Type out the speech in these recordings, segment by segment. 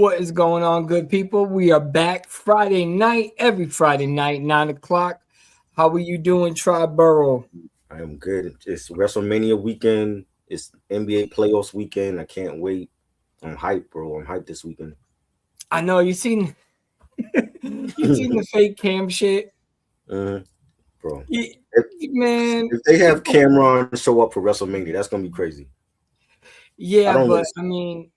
What is going on, good people? We are back Friday night, every Friday night, 9 o'clock. How are you doing, Triborough? I am good. It's WrestleMania weekend. It's NBA playoffs weekend. I can't wait. I'm hyped, bro. I'm hyped this weekend. I know you seen you seen the fake cam shit. Mhm, bro. Y- If, Man, if they have people. Cameron show up for WrestleMania, that's gonna be crazy. I Yeah, don't want but to I see. mean,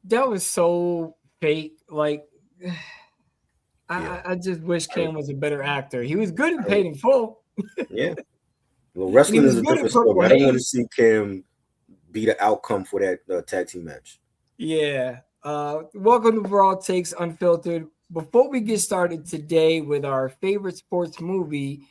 that was so fake. Like, Yeah. I just wish I, Cam was a better actor. He was good and I, paid in full, yeah. Well, and he wrestling was is a good in different Purple story. I don't want to Haze. see Cam be the outcome for that tag team match. Yeah. Welcome to Raw Takes Unfiltered. Before we get started today with our favorite sports movie,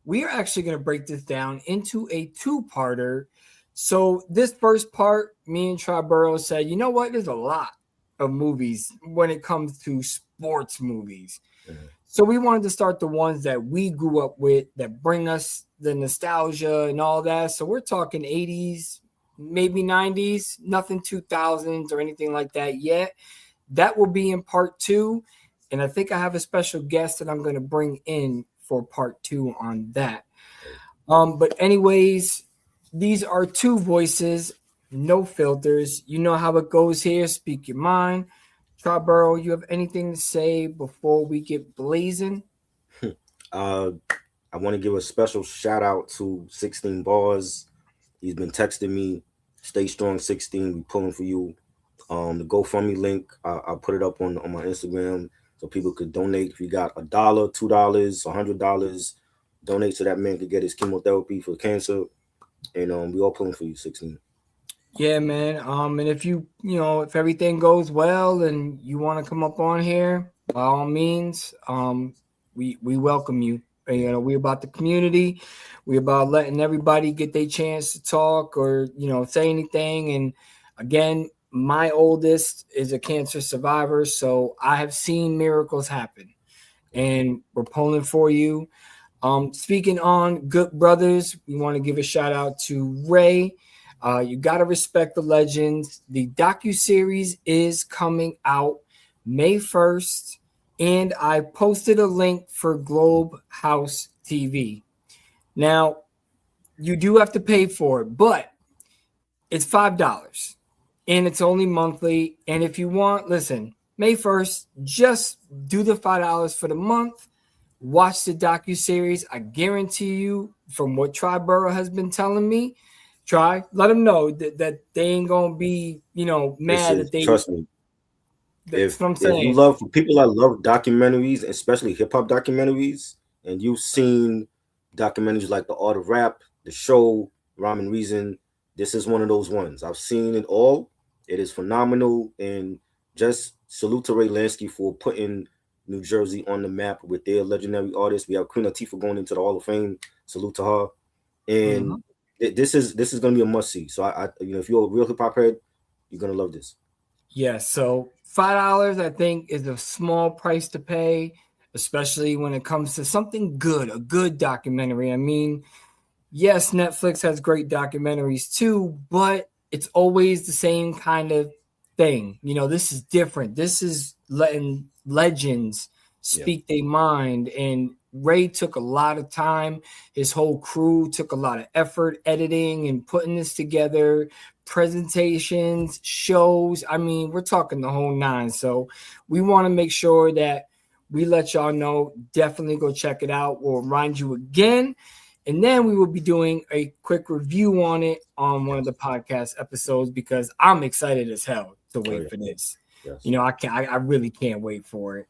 we are actually going to break this down into a two-parter. So this first part, me and Triborough said, you know what? There's a lot of movies when it comes to sports movies. Mhm. So we wanted to start the ones that we grew up with that bring us the nostalgia and all that. So we're talking 80s, maybe 90s, nothing 2000s or anything like that yet. That will be in part two. And I think I have a special guest that I'm going to bring in for part two on that. But anyways, these are two voices, no filters. You know how it goes here. Speak your mind. Triborough, you have anything to say before we get blazing? uh, I want to give a special shout out to 16 Bars. He's been texting me. Stay strong, 16. We pulling for you. The GoFundMe link, I'll put it up on my Instagram so people could donate. If you got $1, $2, $100, donate so that man could get his chemotherapy for cancer. And we all pulling for you, 16. Yeah, man. And if if everything goes well and you want to come up on here, by all means, we welcome you. Yeah, We about the community. We about letting everybody get their chance to talk or say anything. And again, my oldest is a cancer survivor, so I have seen miracles happen, yeah. and we're pulling for you. Speaking on good brothers, we want to give a shout out to Ray. You gotta respect the legends. The docu series is coming out May 1st, and I posted a link for Globe House TV. Now you do have to pay for it, but it's $5, and it's only monthly. And if you want, listen, May 1st, just do the $5 for the month. Watch the docu series. I guarantee you, from what Triborough has been telling me, let them know that they ain't gonna be This mad is, that they. trust me, That's what I'm if you saying. love, for people that love documentaries, especially hip hop documentaries, and you've seen documentaries like The Art of Rap, The Show, Rhyme and Reason, this is one of those ones. I've seen it all. It is phenomenal, and just salute to Ray Lansky for putting New Jersey on the map with their legendary artists. We have Queen Latifah going into the Hall of Fame. Salute to her. And Mhm. this is gonna be a must see. So if you're a real hip hop head, you're gonna love this. Yeah, so $5 I think is a small price to pay, especially when it comes to something good, a good documentary. I mean, yes, Netflix has great documentaries too, but it's always the same kind of thing. This is different. This is letting legends Yeah. speak their mind. And Ray took a lot of time. His whole crew took a lot of effort editing and putting this together, presentations, shows. I mean, we're talking the whole nine. So we want to make sure that we let y'all know. Definitely go check it out. We'll remind you again, and then we will be doing a quick review on it on one of Yes. the podcast episodes because I'm excited as hell to Oh wait yeah. for this. Yes. I really can't wait for it.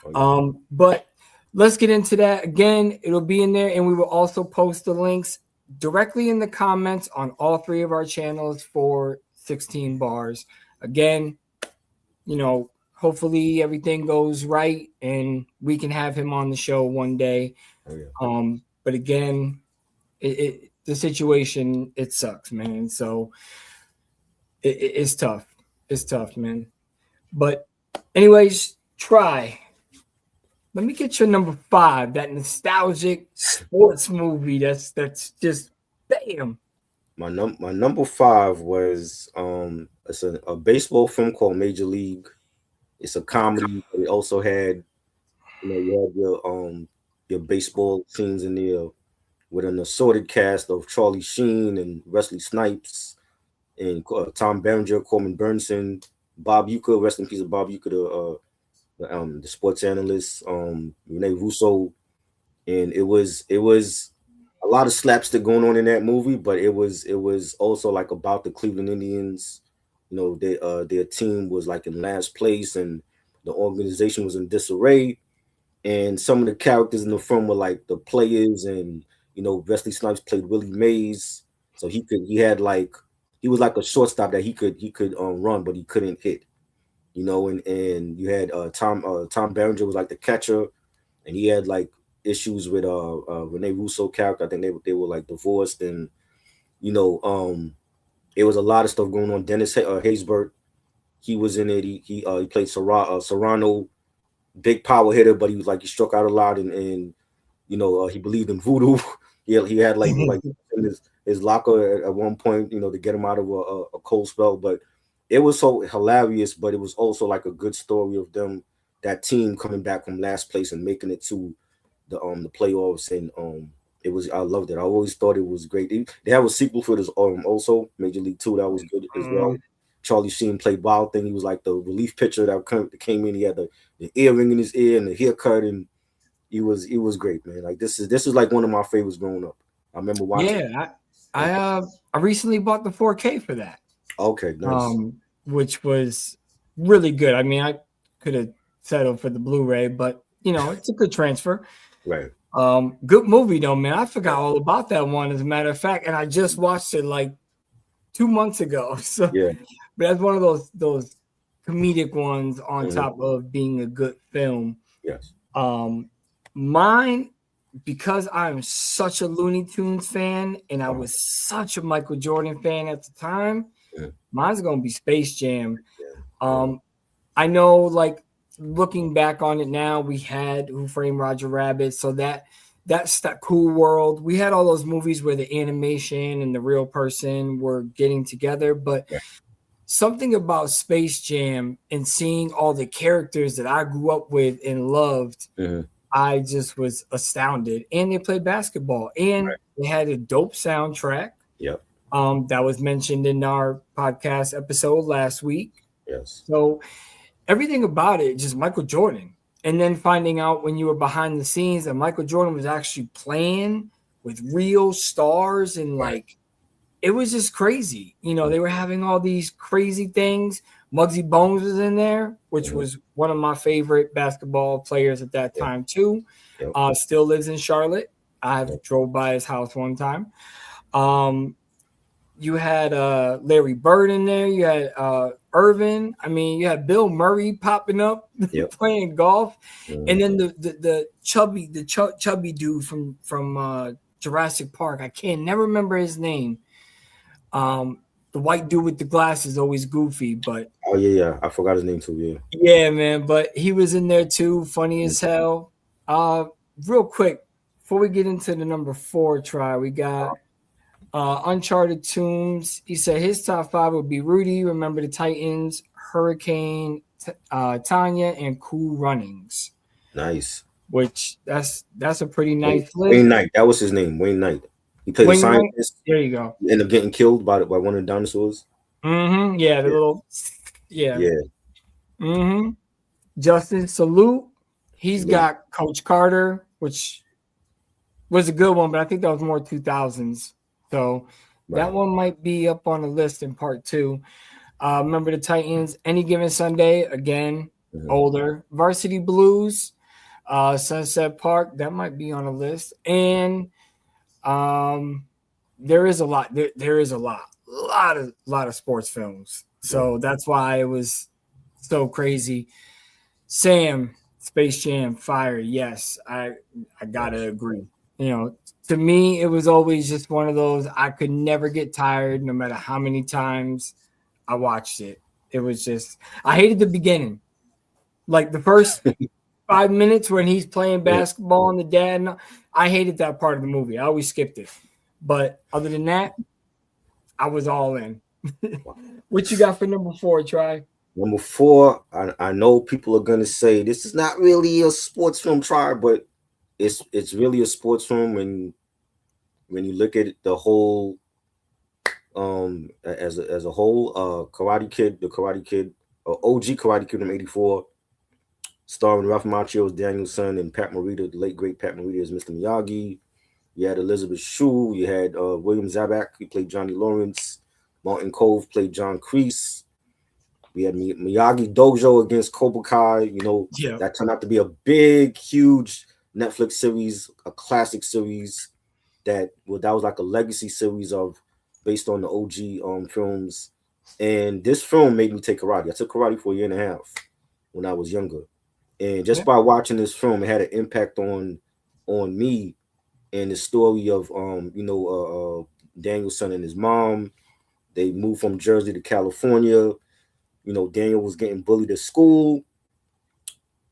Oh yeah. But let's get into that again. It'll be in there, and we will also post the links directly in the comments on all three of our channels for 16 bars. Again, hopefully everything goes right and we can have him on the show one day. Oh yeah. But again, the situation, it sucks, man. So it's tough. It's tough, man. But anyways, try. Let me get your number five. That nostalgic sports movie. That's just bam. My number five was it's a baseball film called Major League. It's a comedy, but it also had, you had your baseball scenes in there with an assorted cast of Charlie Sheen and Wesley Snipes and Tom Berenger, Coleman Burnson, Bob Uecker, rest in peace of Bob Uecker, the sports analyst, Rene Russo, and it was a lot of slapstick going on in that movie, but it was also like about the Cleveland Indians. Their team was like in last place, and the organization was in disarray. And some of the characters in the film were like the players, and Wesley Snipes played Willie Mays, so he was like a shortstop that he could run, but he couldn't hit. And you had Tom Berenger was like the catcher, and he had like issues with Rene Russo character. I think they were like divorced, and you know it was a lot of stuff going on. Dennis Haysbert, he was in it. He played Serrano, big power hitter, but he struck out a lot, and he believed in voodoo. He had like in his locker at one point, to get him out of a cold spell. But it was so hilarious, but it was also like a good story of that team coming back from last place and making it to the playoffs. And I loved it. I always thought it was great. They have a sequel for this also Major League Two, that was good as well. Charlie Sheen played Wild Thing. He was like the relief pitcher that came in. He had the earring in his ear and the haircut, and he was great, man. Like this is like one of my favorites growing up. I remember watching. Yeah, I recently bought the 4K for that. Okay, nice. Which was really good. I mean, I could have settled for the Blu-ray, but it's a good transfer. Right. Good movie though, man. I forgot all about that one, as a matter of fact, and I just watched it like 2 months ago. So Yeah. But that's one of those comedic ones on top of being a good film. Yes. Mine, because I'm such a Looney Tunes fan and I was such a Michael Jordan fan at the time, mine's gonna be Space Jam. I know, like, looking back on it now, we had Who Framed Roger Rabbit, so that's that Cool World. We had all those movies where the animation and the real person were getting together, but something about Space Jam and seeing all the characters that I grew up with and loved, I just was astounded. And they played basketball, and they had a dope soundtrack. Yep. That was mentioned in our podcast episode last week. Yes. So everything about it, just Michael Jordan. And then finding out when you were behind the scenes that Michael Jordan was actually playing with real stars, and like, it was just crazy. They were having all these crazy things. Muggsy Bogues was in there, which was one of my favorite basketball players at that time too. Still lives in Charlotte. I drove by his house one time. You had Larry Bird in there. You had Irvin. I mean, you had Bill Murray popping up playing golf, and then the chubby dude from Jurassic Park. I can't never remember his name. The white dude with the glasses, always goofy, but I forgot his name too. Yeah, man, but he was in there too, funny as hell. Real quick, before we get into the number 4 try, we got Uncharted Tombs. He said his top 5 would be Rudy, Remember the Titans, Hurricane, Tanya, and Cool Runnings. Nice. Which that's a pretty nice list. Wayne Knight, that was his name, Wayne Knight. He played a scientist. There you go. He ended up getting killed by one of the dinosaurs. Yeah, the little. Justin Salute. He's got Coach Carter, which was a good one, but I think that was more 2000s. So that one might be up on the list in part 2. Remember the Titans, Any Given Sunday, again, older. Varsity Blues, Sunset Park, that might be on the list. And there is a lot. There is a lot of sports films. So that's why it was so crazy. Sam, Space Jam, fire. Yes, I gotta agree. To me, it was always just one of those. I could never get tired, no matter how many times I watched it. It was just, I hated the beginning, like the first 5 minutes when he's playing basketball and the dad. I hated that part of the movie. I always skipped it. But other than that, I was all in. What you got for number 4, Try? Number four, I know people are gonna say this is not really a sports film, try, but it's really a sports film when you look at it, the whole as a whole. Karate Kid, the Karate Kid, OG Karate Kid from '84, starring Ralph Macchio's Daniel-san and Pat Morita, the late great Pat Morita as Mr. Miyagi. You had Elizabeth Shue. You had William Zabak, who played Johnny Lawrence. Martin Cove played John Kreese. We had Miyagi Dojo against Cobra Kai. You know, Yeah. that turned out to be a big, huge Netflix series, a classic series that was like a legacy series of based on the OG films. And this film made me take karate. I took karate for a year and a half when I was younger. And just Yeah. by watching this film, it had an impact on me and the story of Daniel's son and his mom. They moved from Jersey to California. You know, Daniel was getting bullied at school,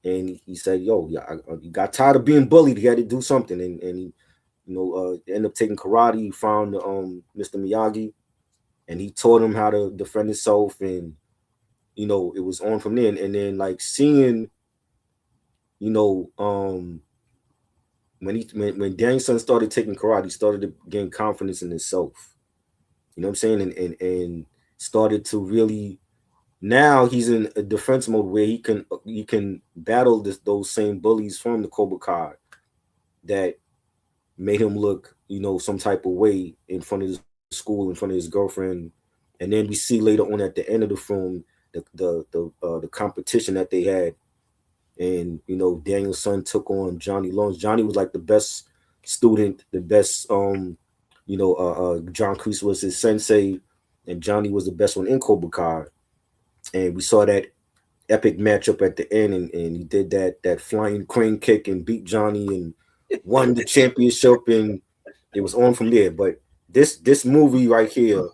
and he said, "Yo, yeah, he got tired of being bullied. He had to do something." And he, ended up taking karate. He found Mr. Miyagi, and he taught him how to defend himself. And it was on from then. And then like seeing, you know, when Daniel's son started taking karate, he started to gain confidence in himself. You know what I'm saying? And started to really, now he's in a defense mode where he can battle those same bullies from the Cobra Kai that made him look, some type of way in front of his school, in front of his girlfriend. And then we see later on at the end of the film the competition that they had. And Daniel's son took on Johnny Lawrence. Johnny was like the best student, the best John Kreese was his sensei, and Johnny was the best one in Cobra Kai. And we saw that epic matchup at the end, and he did that flying crane kick and beat Johnny and won the championship, and it was on from there. But this movie right here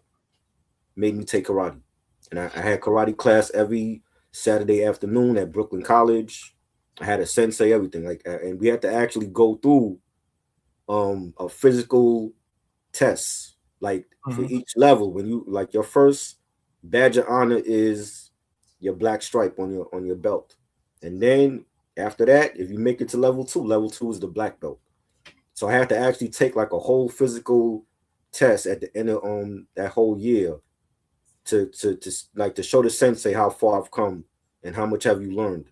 made me take karate, and I had karate class every Saturday afternoon at Brooklyn College. I had a sensei, everything like, and we had to actually go through a physical test, like for Mhm. each level. When you like your first badge of honor is your black stripe on your belt, and then after that, if you make it to level two is the black belt. So I had to actually take like a whole physical test at the end of that whole year to like to show the sensei how far I've come and how much have you learned.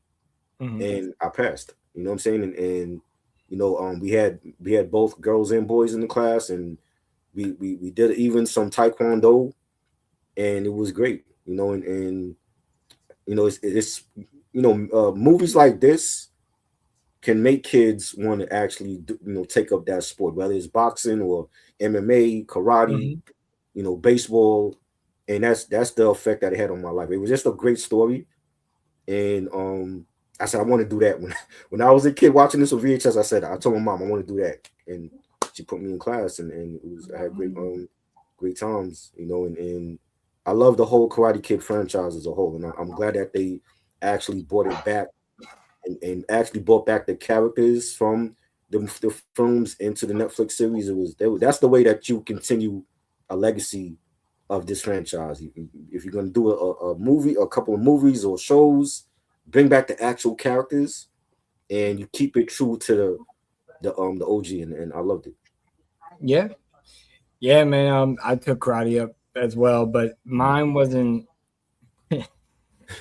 Mhm. And I passed. You know what I'm saying? And we had both girls and boys in the class, and we did even some taekwondo, and it was great. And it's movies like this can make kids want to actually take up that sport, whether it's boxing or MMA, karate, Mhm. baseball, and that's the effect that it had on my life. It was just a great story, and I said I want to do that when I was a kid watching this on VHS. I told my mom I want to do that, and she put me in class, and I had great times, and I love the whole Karate Kid franchise as a whole, and I'm glad that they actually brought it back and actually brought back the characters from the films into the Netflix series. That's the way that you continue a legacy of this franchise. If you're going to do a movie, a couple of movies or shows, bring back the actual characters, and you keep it true to the OG, and I loved it. Yeah. Yeah, man. I took karate up as well, but mine wasn't.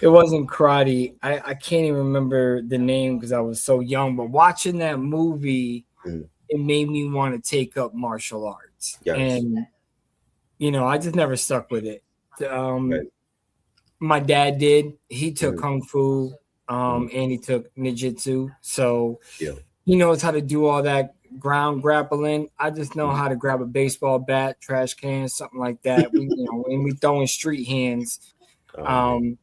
It wasn't karate. I can't even remember the name because I was so young. But watching that movie, Mm, it made me want to take up martial arts, yes, and I just never stuck with it. Um, right. my dad did. He took Mm, kung fu, mm, and he took ninjutsu, so yeah, he knows how to do all that ground grappling. I just know mm, how to grab a baseball bat, trash can, something like that. And we throwing street hands. oh man, Um,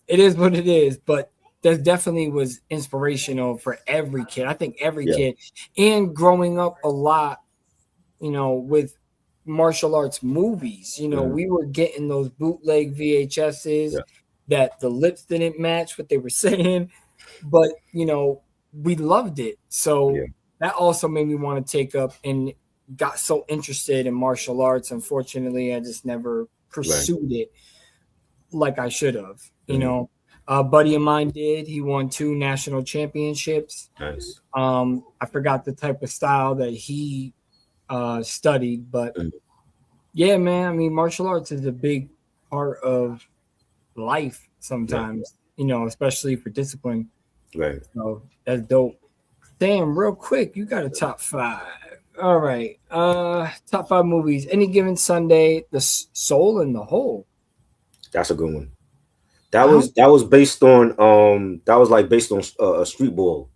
it is what it is, but that definitely was inspirational for every kid. I think every yeah, kid, and growing up a lot, with martial arts movies. mm, We were getting those bootleg VHSs yeah, that the lips didn't match what they were saying, but we loved it. yeah, So that also made me want to take up and got so interested in martial arts. Unfortunately, I just never right. pursued it. like I should have. You know, a buddy of mine did. He won 2 national championships. Nice. I forgot the type of style that he studied, but Mm. yeah, man. I mean, martial arts is a big part of life sometimes. You know, especially for discipline. Right. So that's dope. Damn, real quick, you got a top 5. All right. Top 5 movies. Any given Sunday, The Soul in the Hole. That's a good one. That Wow. was based on that was like based on a street ball,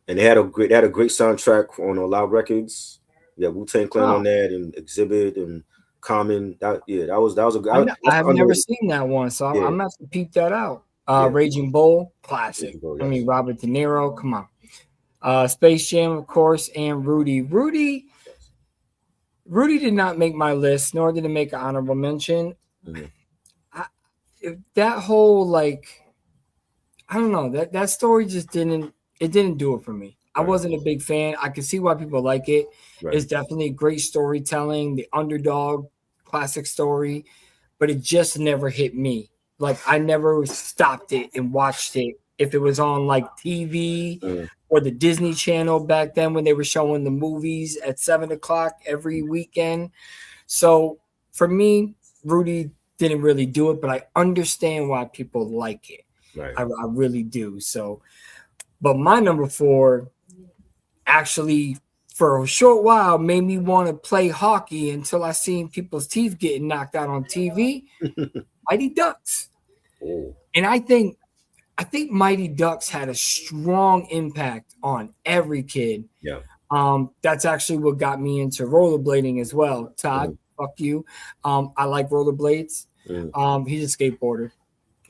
and they had a great soundtrack on Loud Records. Yeah, Wu-Tang Clan on Wow. that, and Exhibit and Common. That was a good. I That's have never underrated. seen that one, so I'm Yeah, gonna have to peep that out. yeah. Raging Bull, classic. I Yes. mean, Robert De Niro, come on. Space Jam, of course, and Rudy. Rudy did not make my list, nor did it make an honorable mention. Mhm. That whole like, I don't know, that story just didn't do it for me. I Right. wasn't a big fan. I can see why people like it. Right. It's definitely great storytelling, the underdog classic story, but it just never hit me. Like I never stopped it and watched it if it was on like TV Mhm. or the Disney Channel back then when they were showing the movies at 7 o'clock every weekend. So for me, Rudy didn't really do it, but I understand why people like it. Right. I really do. So, but my number 4 actually for a short while made me want to play hockey until I seen people's teeth getting knocked out on TV. Mighty Ducks. Oh. And I think Mighty Ducks had a strong impact on every kid. Yeah. That's actually what got me into rollerblading as well. Todd, fuck you. I like rollerblades. He's a skateboarder.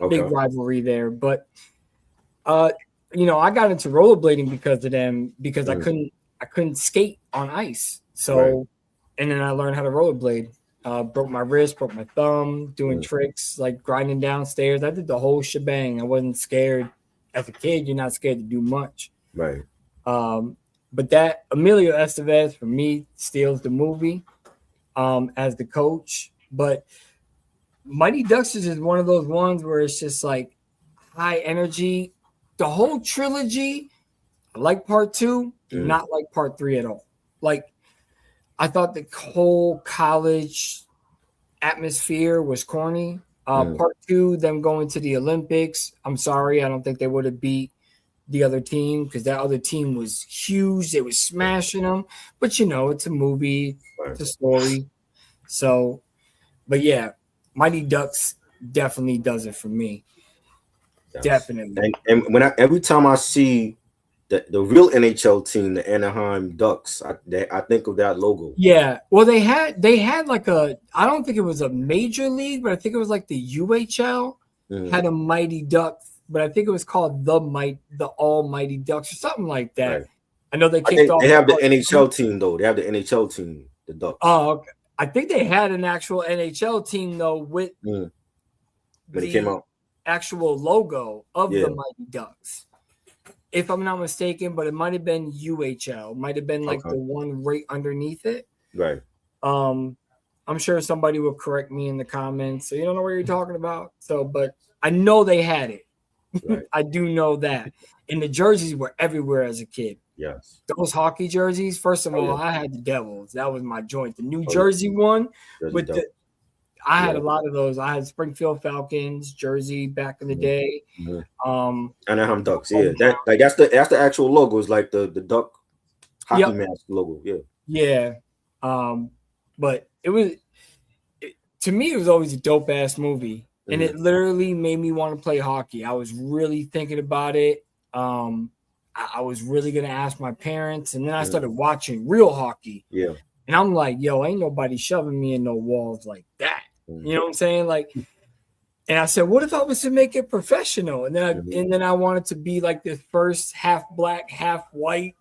Okay. Big rivalry there. But you know, I got into rollerblading because of them because I couldn't skate on ice. So and then I learned how to rollerblade. Broke my wrist, broke my thumb, doing tricks like grinding downstairs. I did the whole shebang. I wasn't scared. As a kid, you're not scared to do much. Right. But that Emilio Estevez for me steals the movie as the coach. But Mighty Ducks is just one of those ones where it's just like high energy. The whole trilogy, I like part 2, do not like part 3 at all. Like I thought the whole college atmosphere was corny. Part 2, them going to the Olympics. I'm sorry, I don't think they would have beat the other team because that other team was huge. They were smashing them. But you know, it's a movie, it's a story. So, but yeah, Mighty Ducks definitely does it for me. Yes. Definitely. And when every time I see the real NHL team, the Anaheim Ducks, I think of that logo. Yeah. Well, they had like I don't think it was a major league, but I think it was like the UHL had a Mighty Ducks, but I think it was called the Almighty Ducks or something like that. Right. I know they kicked off. They have the NHL team though. They have the NHL team, the Ducks. Oh, okay. I think they had an actual NHL team though with when it came out. Actual logo of the Mighty Ducks. If I'm not mistaken, but it might have been UHL. Might have been like the one right underneath it. Right. I'm sure somebody will correct me in the comments. So you don't know what you're talking about. So, but I know they had it. Right. I do know that. And the jerseys were everywhere as a kid. Yes. Those hockey jerseys, first of all, I had the Devils. That was my joint. The New Jersey one with I had a lot of those. I had Springfield Falcons jersey back in the day. Anaheim Ducks. Yeah, that's the actual logo. It's like the duck hockey mask logo. Yeah. Yeah. But to me, it was always a dope ass movie, and it literally made me want to play hockey. I was really thinking about it. I was really gonna ask my parents, and then I started watching real hockey. Yeah. And I'm like, yo, ain't nobody shoving me in no walls like that. You know what I'm saying? Like, and I said, what if I was to make it professional? And then I wanted to be like the first half black, half white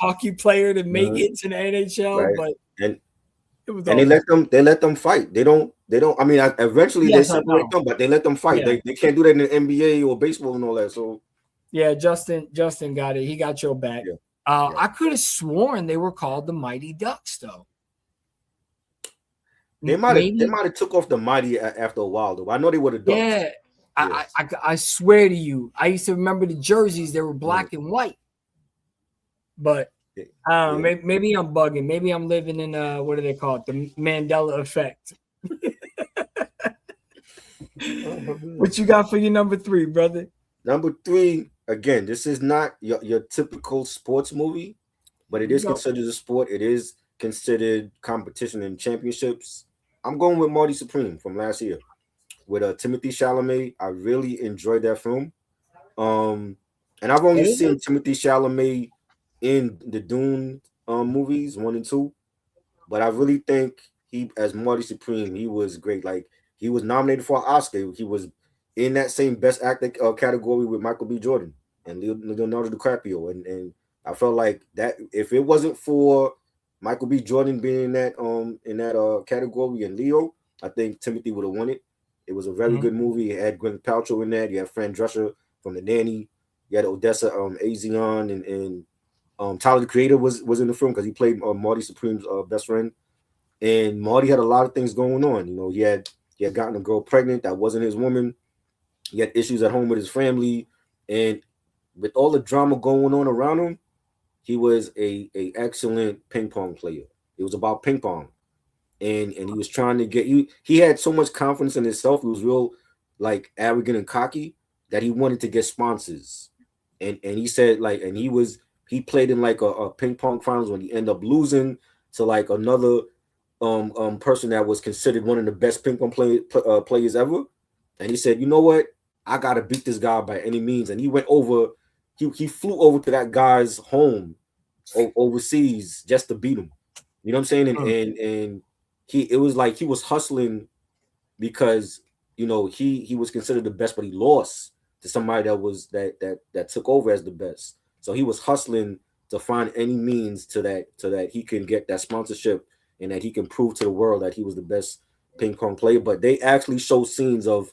hockey player to make it to the NHL. But it was they let them fight. They don't. I mean, eventually they separate them, but they let them fight. Yeah. They can't do that in the NBA or baseball and all that. So yeah, Justin got it. He got your back. Yeah. I could have sworn they were called the Mighty Ducks, though. Maybe. they might have took off the mighty after a while though. I know they were the ducks. Yeah. Yeah. I swear to you, I used to remember the jerseys. They were Mm. black and white. But Yeah. I don't know. Yeah. Maybe I'm bugging. Maybe I'm living in what do they call it? The Mandela effect. Oh, What you got for your number 3, brother? Number 3, again, this is not your typical sports movie, but it You is go. considered a sport. It is considered competition and championships. I'm going with Marty Supreme from last year with Timothy Chalamet. I really enjoyed that film. Um, and I've only What is seen it? Timothy Chalamet in the Dune movies 1 and 2, but I really think he, as Marty Supreme, he was great. Like he was nominated for an Oscar. He was in that same Best Actor category with Michael B. Jordan and Leonardo DiCaprio, and I felt like that if it wasn't for Michael B. Jordan being in that category and Leo, I think Timothy would have won it. It was a very Mhm. good movie. It had Gwyneth Paltrow in that. You had Fran Drescher from The Nanny. You had Odessa Azion and Tyler the Creator was in the film because he played Marty Supreme's best friend. And Marty had a lot of things going on. You know, he had gotten a girl pregnant that wasn't his woman. He had issues at home with his family, and with all the drama going on around him, he was a excellent ping pong player. It was about ping pong, and he was trying to get you. He had so much confidence in himself. He was real like arrogant and cocky that he wanted to get sponsors, and he said like, and he played in like a ping pong finals when he ended up losing to like another person that was considered one of the best ping pong players ever, and he said, you know what, I gotta beat this guy by any means, and he went over, he flew over to that guy's home overseas just to beat him. You know what I'm saying? Mm. And he it was like he was hustling because you know he was considered the best, but he lost to somebody that took over as the best. So he was hustling to find any means to that he can get that sponsorship and that he can prove to the world that he was the best ping pong player. But they actually show scenes of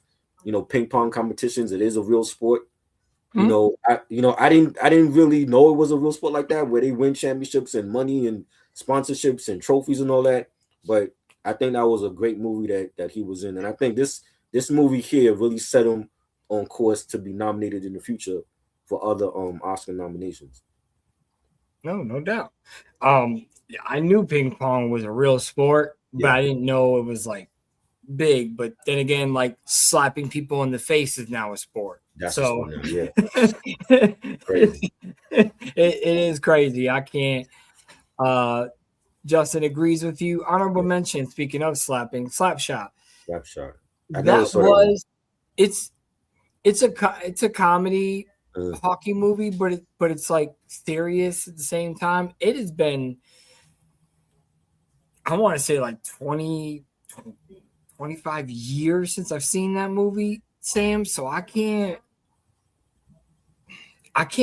ping pong competitions. It is a real sport. Mhm. I didn't really know it was a real sport like that where they win championships and money and sponsorships and trophies and all that. But I think that was a great movie that he was in, and I think this movie here really set him on course to be nominated in the future for other Oscar nominations. No doubt. Yeah, I knew ping pong was a real sport, but Yeah, I didn't know it was like big. But then again, like slapping people in the face is now a sport. that's a So sport now. Yeah, it, crazy. it is crazy. I can't. Uh, Justin agrees with you. Honorable Yeah, mention. Speaking of slapping, slap shot. slap shot. I never That saw that one. was it's it's a comedy Uh, hockey movie, but it's like serious at the same time. It has been, I want to say, like 25 years since I've seen that movie, Sam. So I can't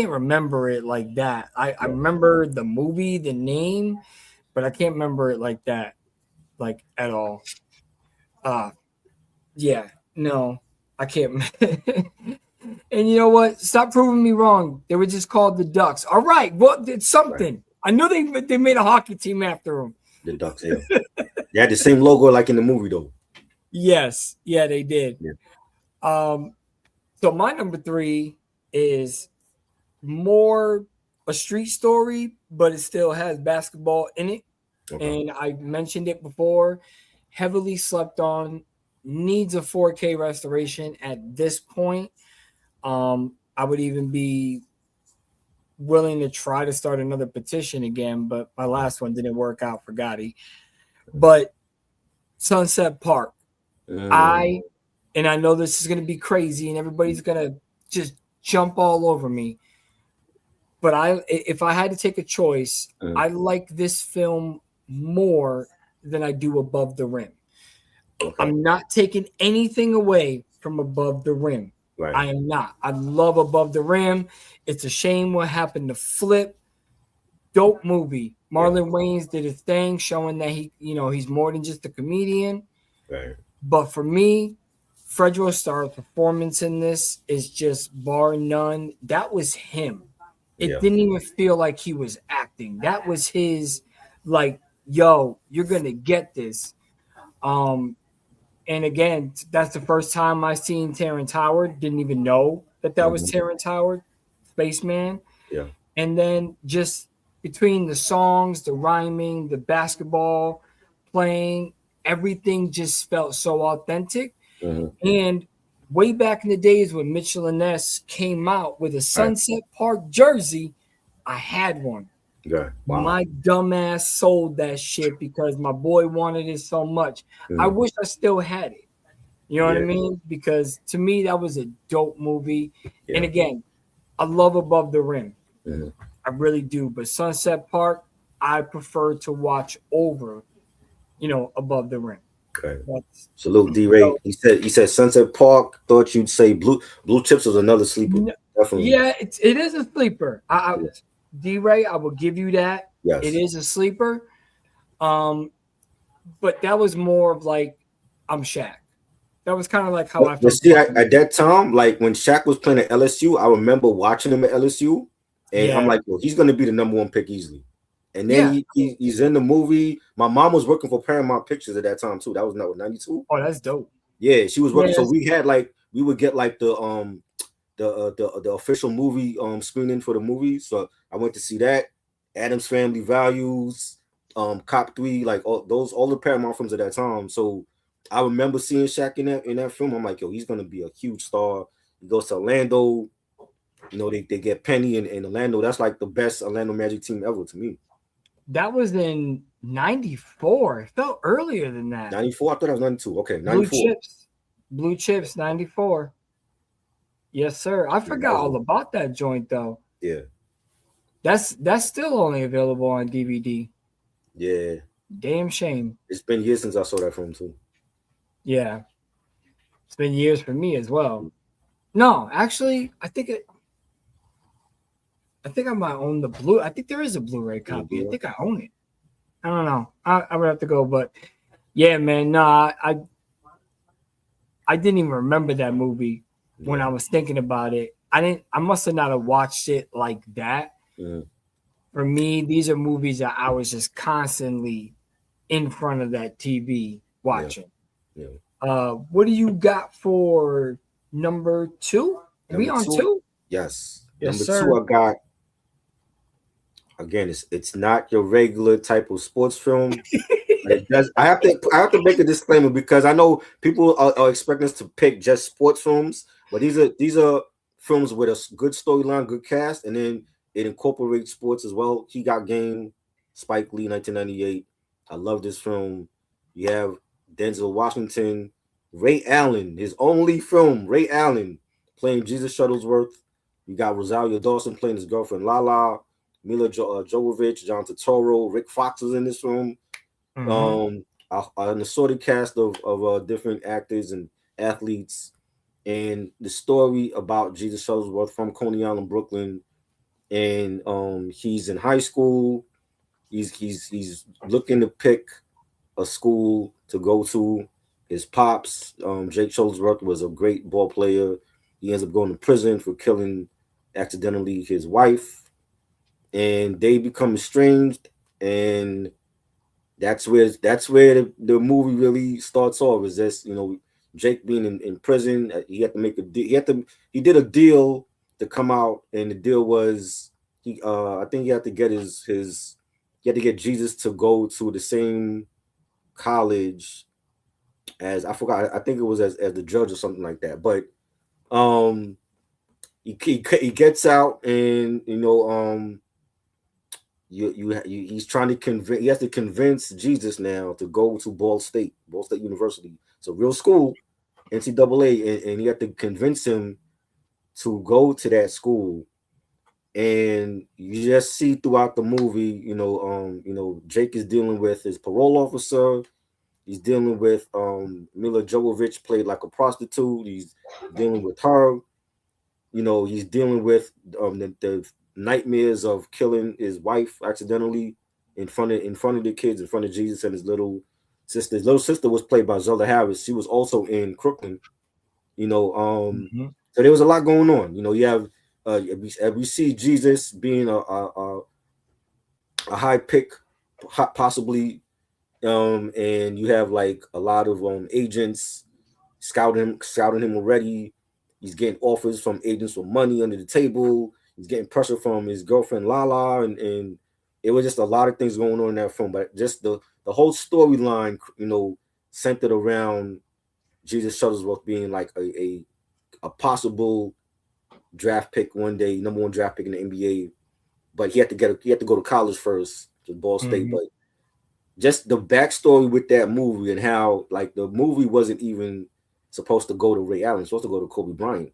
remember it like that. I yeah, remember the movie, the name, but I can't remember it like that, like at all. Uh yeah, no, I can't. And you know what? Stop proving me wrong. They were just called the Ducks. All right, well, it's right. something. I know they made a hockey team after them. The Ducks. Yeah, they had the same logo like in the movie though. Yes, yeah, they did. Yeah. Um, so my number 3 is more a street story, but it still has basketball in it. Okay. And I mentioned it before, heavily slept on, needs a 4K restoration at this point. I would even be willing to try to start another petition again, but my last one didn't work out for Gotti. But Sunset Park, Mm, I and I know this is going to be crazy and everybody's going to just jump all over me, but if I had to take a choice, mm, I like this film more than I do Above the Rim. okay. I'm not taking anything away from Above the Rim. Right. I am not. I love Above the Rim. It's a shame what happened to Flip. Dope movie. Yeah. Marlon Wayans did his thing, showing that he's more than just a comedian. Right. But for me, Fredro Starr's performance in this is just bar none. That was him. It Yeah. didn't even feel like he was acting. That was his, like, yo, you're gonna get this. Um, and again, that's the first time I seen Terrence Howard. Didn't even know that was Terrence Howard, Spaceman. Yeah. And then just between the songs, the rhyming, the basketball playing, everything just felt so authentic. And way back in the days when Mitchell and Ness came out with a Right. Sunset Park jersey, I had one. Yeah. Wow. My dumbass sold that shit because my boy wanted it so much. I wish I still had it. You know what I Yeah. mean? Because to me, that was a dope movie. And Yeah. again, I love Above the Rim. Mhm. I really do. But Sunset Park, I prefer to watch over, Above the Rim. Okay. That's Salute D Ray. so. He said Sunset Park. Thought you'd say Blue Chips was another sleeper. Definitely. Yeah, it is a sleeper. Yeah. D-Ray, I will give you that. It Yes. is a sleeper. Um, but that was more of like I'm Shaq. That was kind of like how I But felt see, about at that time, like when Shaq was playing at LSU, I remember watching him at LSU, and I'm Yeah, like, well, he's gonna be the number one pick easily. And then yeah. he's in the movie. My mom was working for Paramount Pictures at that time too. That was not 92. Oh, that's dope. Yeah, she was working. So Yes, we would get like the official movie screening for the movie. So I went to see that. Adam's Family Values, Cop 3, like all the Paramount films at that time. So I remember seeing Shaq in that film. I'm like, yo, he's gonna be a huge star. He goes to Orlando. They get Penny and Orlando. That's like the best Orlando Magic team ever to me. that was in '94. It felt earlier than that. 94, I thought that was 92. Okay, Blue 94. Chips, Blue Chips, '94. Yes, sir. I Yeah, that forgot was all about that joint though. yeah, That's still only available on DVD. yeah. Damn shame. It's been years since I saw that film too. Yeah, it's been years for me as well. No, actually, I think I might own the blue. I think there is a Blu-ray copy. I think I own it. I don't know. I would have to go, but yeah, man. No, I didn't even remember that movie when I was thinking about it. I didn't. I must have not have watched it like that. Yeah. For me, these are movies that I was just constantly in front of that TV Yeah. watching. Yeah. What do you got for number two? We Number on two, two? yes. Yes, Number sir. two, I got again. It's not your regular type of sports film. It does. I have to make a disclaimer because I know people are expecting us to pick just sports films, but these are films with a good storyline, good cast, and then it incorporates sports as well. He Got Game, Spike Lee, 1998. I love this film. You have Denzel Washington, Ray Allen, his only film, Ray Allen playing Jesus Shuttlesworth. You got Rosario Dawson playing his girlfriend Lala, Mila Jovovich, John Turturro, Rick Fox was in this film. Mm-hmm. An assorted cast of different actors and athletes, and the story about Jesus Shuttlesworth from Coney Island, Brooklyn, and he's in high school. He's looking to pick a school to go to. His pops, Jake Shuttlesworth, was a great ball player. He ends up going to prison for killing accidentally his wife, and they become estranged, and that's where the movie really starts off. Is this Jake being in prison? He had to make a deal. He did a deal to come out, and the deal was I think he had to get he had to get Jesus to go to the same college as I forgot. I think it was as the judge or something like that. But um he gets out, and he's trying to convince. He has to convince Jesus now to go to Ball State University. It's a real school, NCAA, and he had to convince him to go to that school. And you just see throughout the movie, Jake is dealing with his parole officer. He's dealing with Mila Jovovich, played like a prostitute. He's dealing with her. He's dealing with the nightmares of killing his wife accidentally in front of the kids, in front of Jesus and his little sister. His little sister was played by Zelda Harris. She was also in Crooklyn. Mm-hmm. So there was a lot going on. You have we see Jesus being a high pick, possibly And you have like a lot of agents scouting him already. He's getting offers from agents for money under the table. He's getting pressure from his girlfriend Lala, and it was just a lot of things going on in that film. But just the whole storyline, centered around Jesus Shuttlesworth being like a possible draft pick one day, number one draft pick in the NBA. But he had to go to college first to Ball State. Mhm. But just the backstory with that movie and how like the movie wasn't even supposed to go to Ray Allen, it's supposed to go to Kobe Bryant.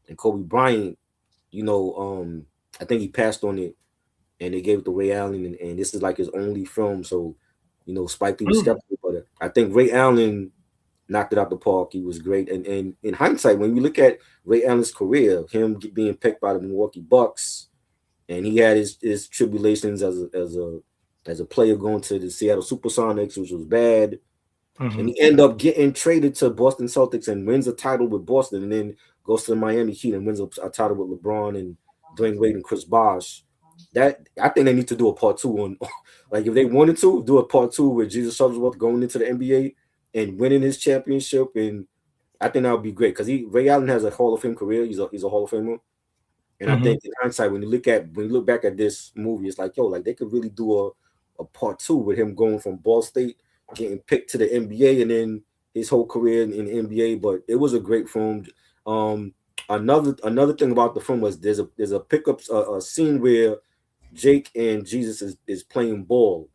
And Kobe Bryant, I think he passed on it and they gave it to Ray Allen, and this is like his only film. So, Spike Lee was Mm. skeptical, but I think Ray Allen knocked it out the park. He was great. And in hindsight, when you look at Ray Allen's career, being picked by the Milwaukee Bucks, and he had his tribulations as a player going to the Seattle Supersonics, which was bad. And Mhm. he ended up getting traded to Boston Celtics and wins a title with Boston, and then goes to the Miami Heat and wins a title with LeBron and Dwayne Wade and Chris Bosh. That I think they need to do a part two on, like if they wanted to do a part two with Jesus Shuttlesworth going into the NBA and winning his championship, and I think that would be great because Ray Allen has a Hall of Fame career. He's a Hall of Famer, and I Mhm. think in hindsight, when you look back at this movie, it's like, yo, like they could really do a part two with him going from Ball State, getting picked to the NBA, and then his whole career in the NBA. But it was a great film. Um, another thing about the film was there's a pickup a scene where Jake and Jesus is playing ball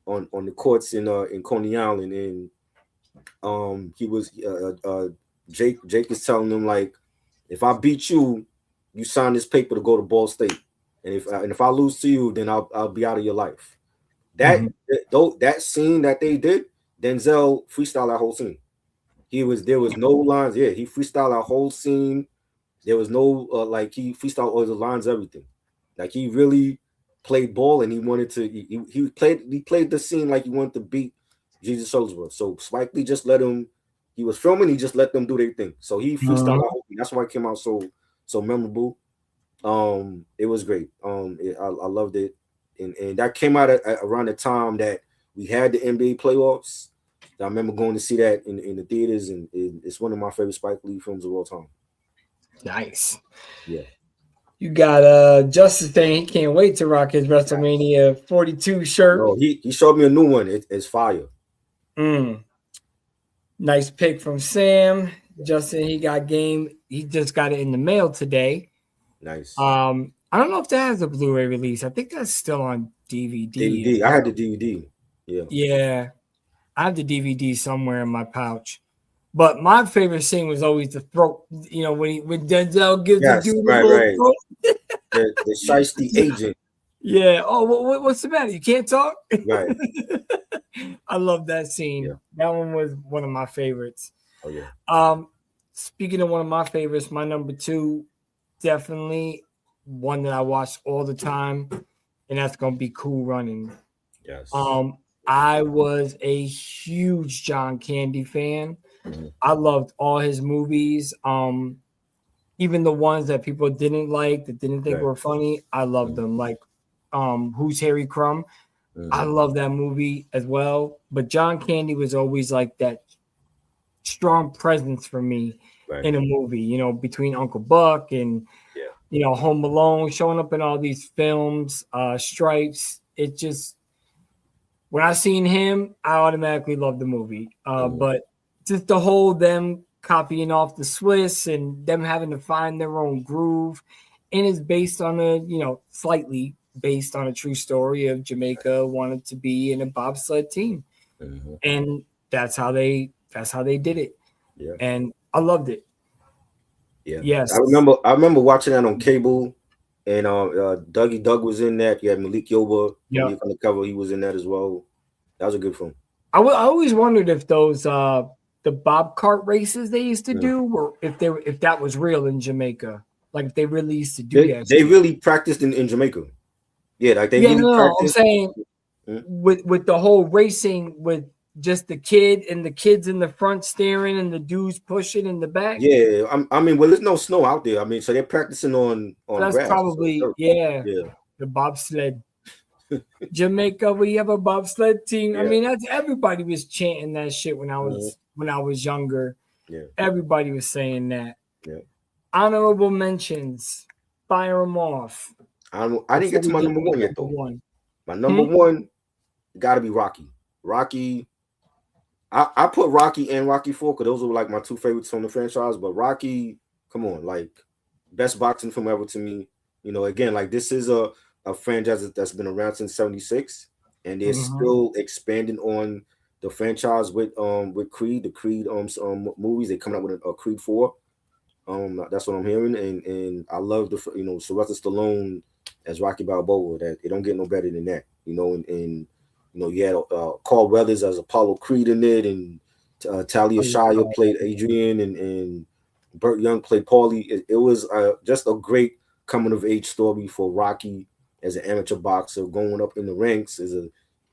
on the courts in Coney Island, and he was Jake is telling him like, if I beat you, you sign this paper to go to Ball State, and if I lose to you, then I'll be out of your life. That Mhm. though that scene that they did, Denzel freestyled that whole scene. There was no lines. Yeah, he freestyled that whole scene. There was no like he freestyled all the lines, everything. Like he really played ball, and he wanted to. He played the scene like he wanted to beat Jesus Shuttlesworth. So Spike Lee just let him. He was filming. He just let them do their thing. So he freestyled Mhm. the whole thing. That's why it came out so memorable. It was great. I loved it, and that came out around the time that we had the NBA playoffs. I remember going to see that in the theaters, and it's one of my favorite Spike Lee films of all time. Nice. Yeah. You got Justice saying he can't wait to rock his WrestleMania 42 shirt. No, he showed me a new one. It's fire. Mm. Nice pick from Sam. Justin, he got game. He just got it in the mail today. Nice. I don't know if that has a Blu-ray release. I think that's still on DVD as DVD. I had the well. DVD. Yeah. Yeah, I have the DVD somewhere in my pouch. But my favorite scene was always the throat. When Denzel gives the Yes. dude a Right. little Right. throat. The shiesty agent. Yeah. Oh, what's the matter? You can't talk. Right. I love that scene. Yeah. That one was one of my favorites. Oh yeah. Um, Speaking of one of my favorites, my number two, definitely one that I watch all the time, and that's gonna be Cool Running. Yes. Um, I was a huge John Candy fan. Mhm. I loved all his movies. Even the ones that people didn't like, that didn't think Right. were funny, I loved Mhm. them. Like, Who's Harry Crumb? I Mhm. love that movie as well. But John Candy was always like that strong presence for me Right. in a movie, between Uncle Buck and Yeah. Home Alone, showing up in all these films, Stripes. It just when I seen him, I automatically loved the movie. Mhm. But just the whole them copying off the Swiss and them having to find their own groove, and it's based on slightly based on a true story of Jamaica wanted to be in a bobsled team, Mhm. and that's how they did it, Yeah. and I loved it. Yeah. I Yes. remember. I remember watching that on cable, and Dougie Doug was in that. You had Malik Yoba from Yeah. the Undercover. He was in that as well. That was a good film. I always wondered if those the bob cart races they used to Yeah. do were if that was real in Jamaica. Like if they really used to do that They shit. really practiced in Jamaica. Yeah, like they Yeah, really no. I'm practiced. saying Mhm. with the whole racing with just the kid and the kids in the front steering and the dudes pushing in the back. Yeah, I mean, well, there's no snow out there. I mean, so they're practicing on That's grass, so probably dirt. yeah, Yeah, the bobsled. Jamaica, we have a bobsled team. I Yeah. mean, that's everybody was chanting that shit when I Mhm. was younger. Yeah. Everybody was saying that. Yeah. Honorable mentions. Fire them off I didn't before get to we my get number to the one yet number though. one. My number one got to be Rocky. Rocky. I put Rocky and Rocky 4 because those were like my two favorites from the franchise. But Rocky, come on, like best boxing film ever to me. Again, like this is a franchise that's been around since '76, and they're Mm-hmm. still expanding on the franchise with Creed, the Creed movies. They coming out with a Creed 4. That's what I'm hearing, and I love Sylvester Stallone as Rocky Balboa. That it don't get no better than that. And you had Carl Weathers as Apollo Creed in it, and Talia Shire played Adrian, and Burt Young played Paulie. It was just a great coming of age story for Rocky as an amateur boxer going up in the ranks and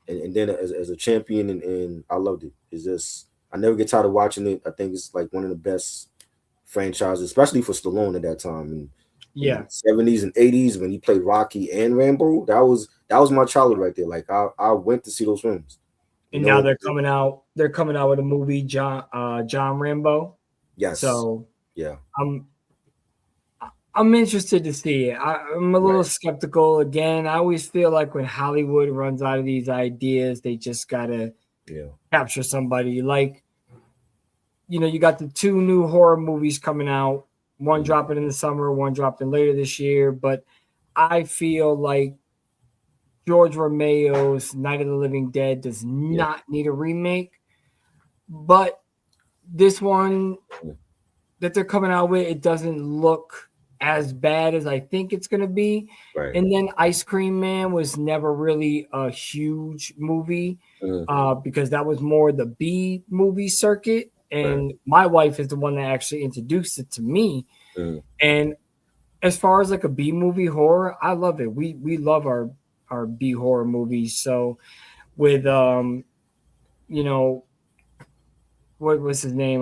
then as a champion, and I loved it. It's just I never get tired of watching it. I think it's like one of the best franchises, especially for Stallone at that time. And in the Yeah. 70s and 80s when he played Rocky and Rambo, that was my childhood right there. Like I went to see those films. And now they're coming out. They're coming out with a movie, John Rambo. Yes. So Yeah. I'm interested to see it. I'm a little Right. skeptical. Again, I always feel like when Hollywood runs out of these ideas, they just gotta Yeah. capture somebody. Like, you got the two new horror movies coming out. One dropping in the summer, one dropping later this year. But I feel like George Romero's Night of the Living Dead does Yeah. not need a remake. But this one that they're coming out with, it doesn't look as bad as I think it's going to be. Right. And then Ice Cream Man was never really a huge movie because that was more the B movie circuit. And my wife is the one that actually introduced it to me. And as far as like a B movie horror, I love it. We love our B horror movies. So with what was his name?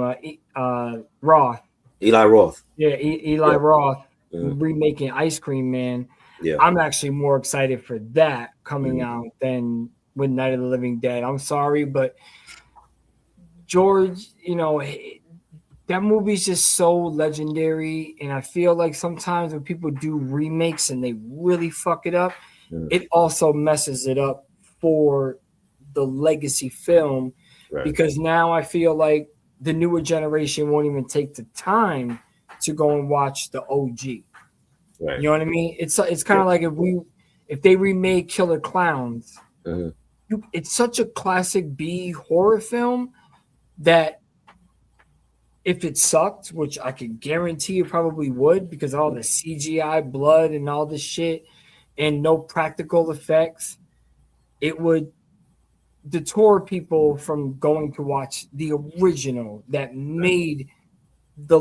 Roth. Eli Roth. Yeah, Eli Yeah. Roth remaking Ice Cream Man. Yeah. I'm actually more excited for that coming out than with Night of the Living Dead. I'm sorry, but George, that movie's just so legendary, and I feel like sometimes when people do remakes and they really fuck it up, it also messes it up for the legacy film because now I feel like the newer generation won't even take the time to go and watch the OG. Right. You know what I mean? It's kind of like if they remade Killer Clowns, it's such a classic B horror film that if it sucked, which I can guarantee it probably would because all the CGI blood and all this shit and no practical effects, it would deter people from going to watch the original that made the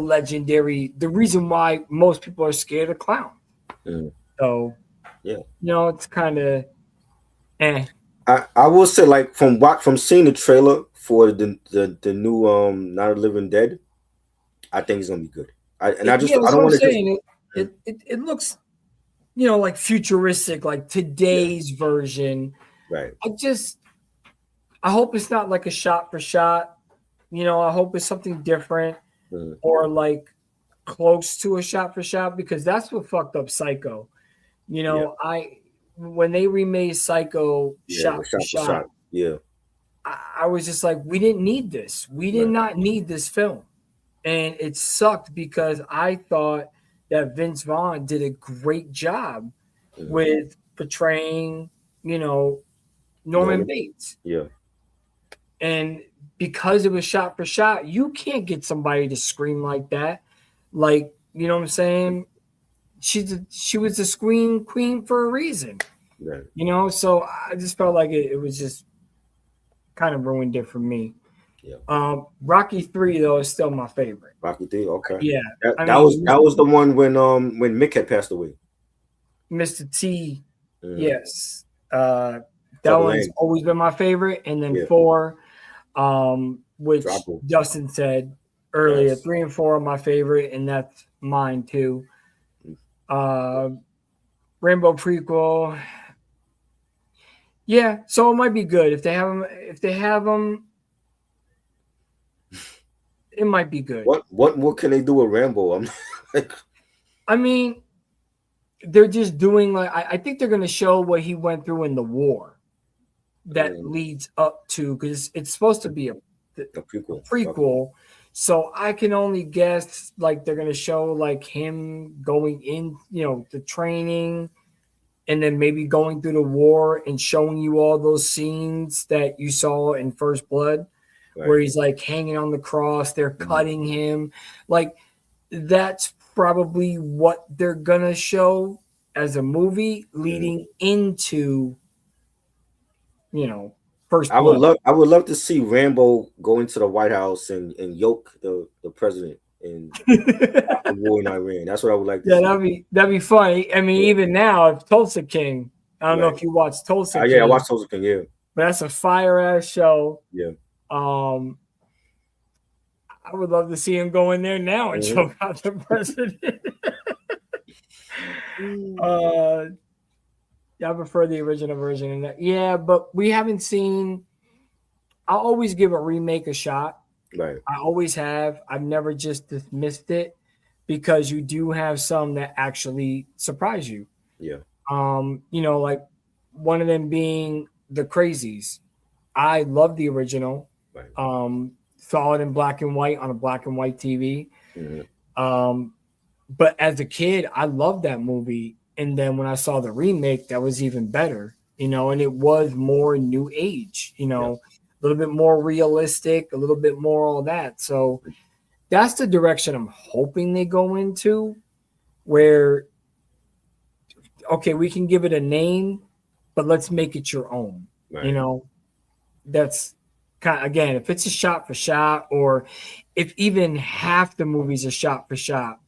reason why most people are scared of clowns. So, yeah, it's kind of I will say, like from seeing the trailer for the new Night of the Living Dead, I think it's gonna be good. I that's don't what I'm want to just saying. It looks, like futuristic, like today's version. right. I hope it's not like a shot for shot. I hope it's something different or like close to a shot for shot because that's what fucked up Psycho. When they remade Psycho shot for shot, yeah, I was just like, we didn't need this. We did not need this film. And it sucked because I thought that Vince Vaughn did a great job with portraying, Norman Bates. Yeah. And because it was shot for shot, you can't get somebody to scream like that. Like, you know what I'm saying? She was the scream queen for a reason. Right. So I just felt like it was just kind of ruined it for me. Yeah. Rocky 3 though is still my favorite. Rocky 3, okay. Yeah. That was the one when Mick had passed away. Mr. T, yes. That one's always been my favorite. And then 4, which Justin said earlier, 3 and 4 are my favorite, and that's mine too. Rainbow prequel. Yeah, so it might be good if they have them. If they have them, it might be good. What more can they do with Rambo? I'm like, I mean, they're just doing like I think they're going to show what he went through in the war that um, leads up to because it's supposed to be a a prequel. Okay. prequel. So I can only guess like they're going to show like him going in, the training and then maybe going through the war and showing you all those scenes that you saw in First Blood where Right. he's like hanging on the cross, they're Mhm. cutting him. Like that's probably what they're gonna show as a movie Mhm. leading into, you know, First I would Blood. love I would love to see Rambo go into the White House and yoke the president and stop the war in Iran. That's what I would like to Yeah, see. that'd be funny. I mean, Yeah. even now, if Tulsa King, I don't know Right. if you watched Tulsa Yeah, I King, watched Tulsa King. Yeah. but that's a fire ass show. Yeah. Um, I would love to see him go in there now and Mhm. choke out the president. Mm. uh, I prefer the original version. Yeah, but we haven't seen. I'll always give a remake a shot. Right. I always have. I've never just dismissed it because you do have some that actually surprise you. Yeah. Like one of them being the Crazies. I love the original. Right. Saw it in black and white on a black and white TV. Mhm. Um, but as a kid, I loved that movie. And then when I saw the remake, that was even better, and it was more new age, Yeah. a little bit more realistic, a little bit more all that. So that's the direction I'm hoping they go into, where, okay, we can give it a name, but let's make it your own, you Right. know? That's kind of, again, if it's a shot for shot, or if even half the movie's a shot for shot,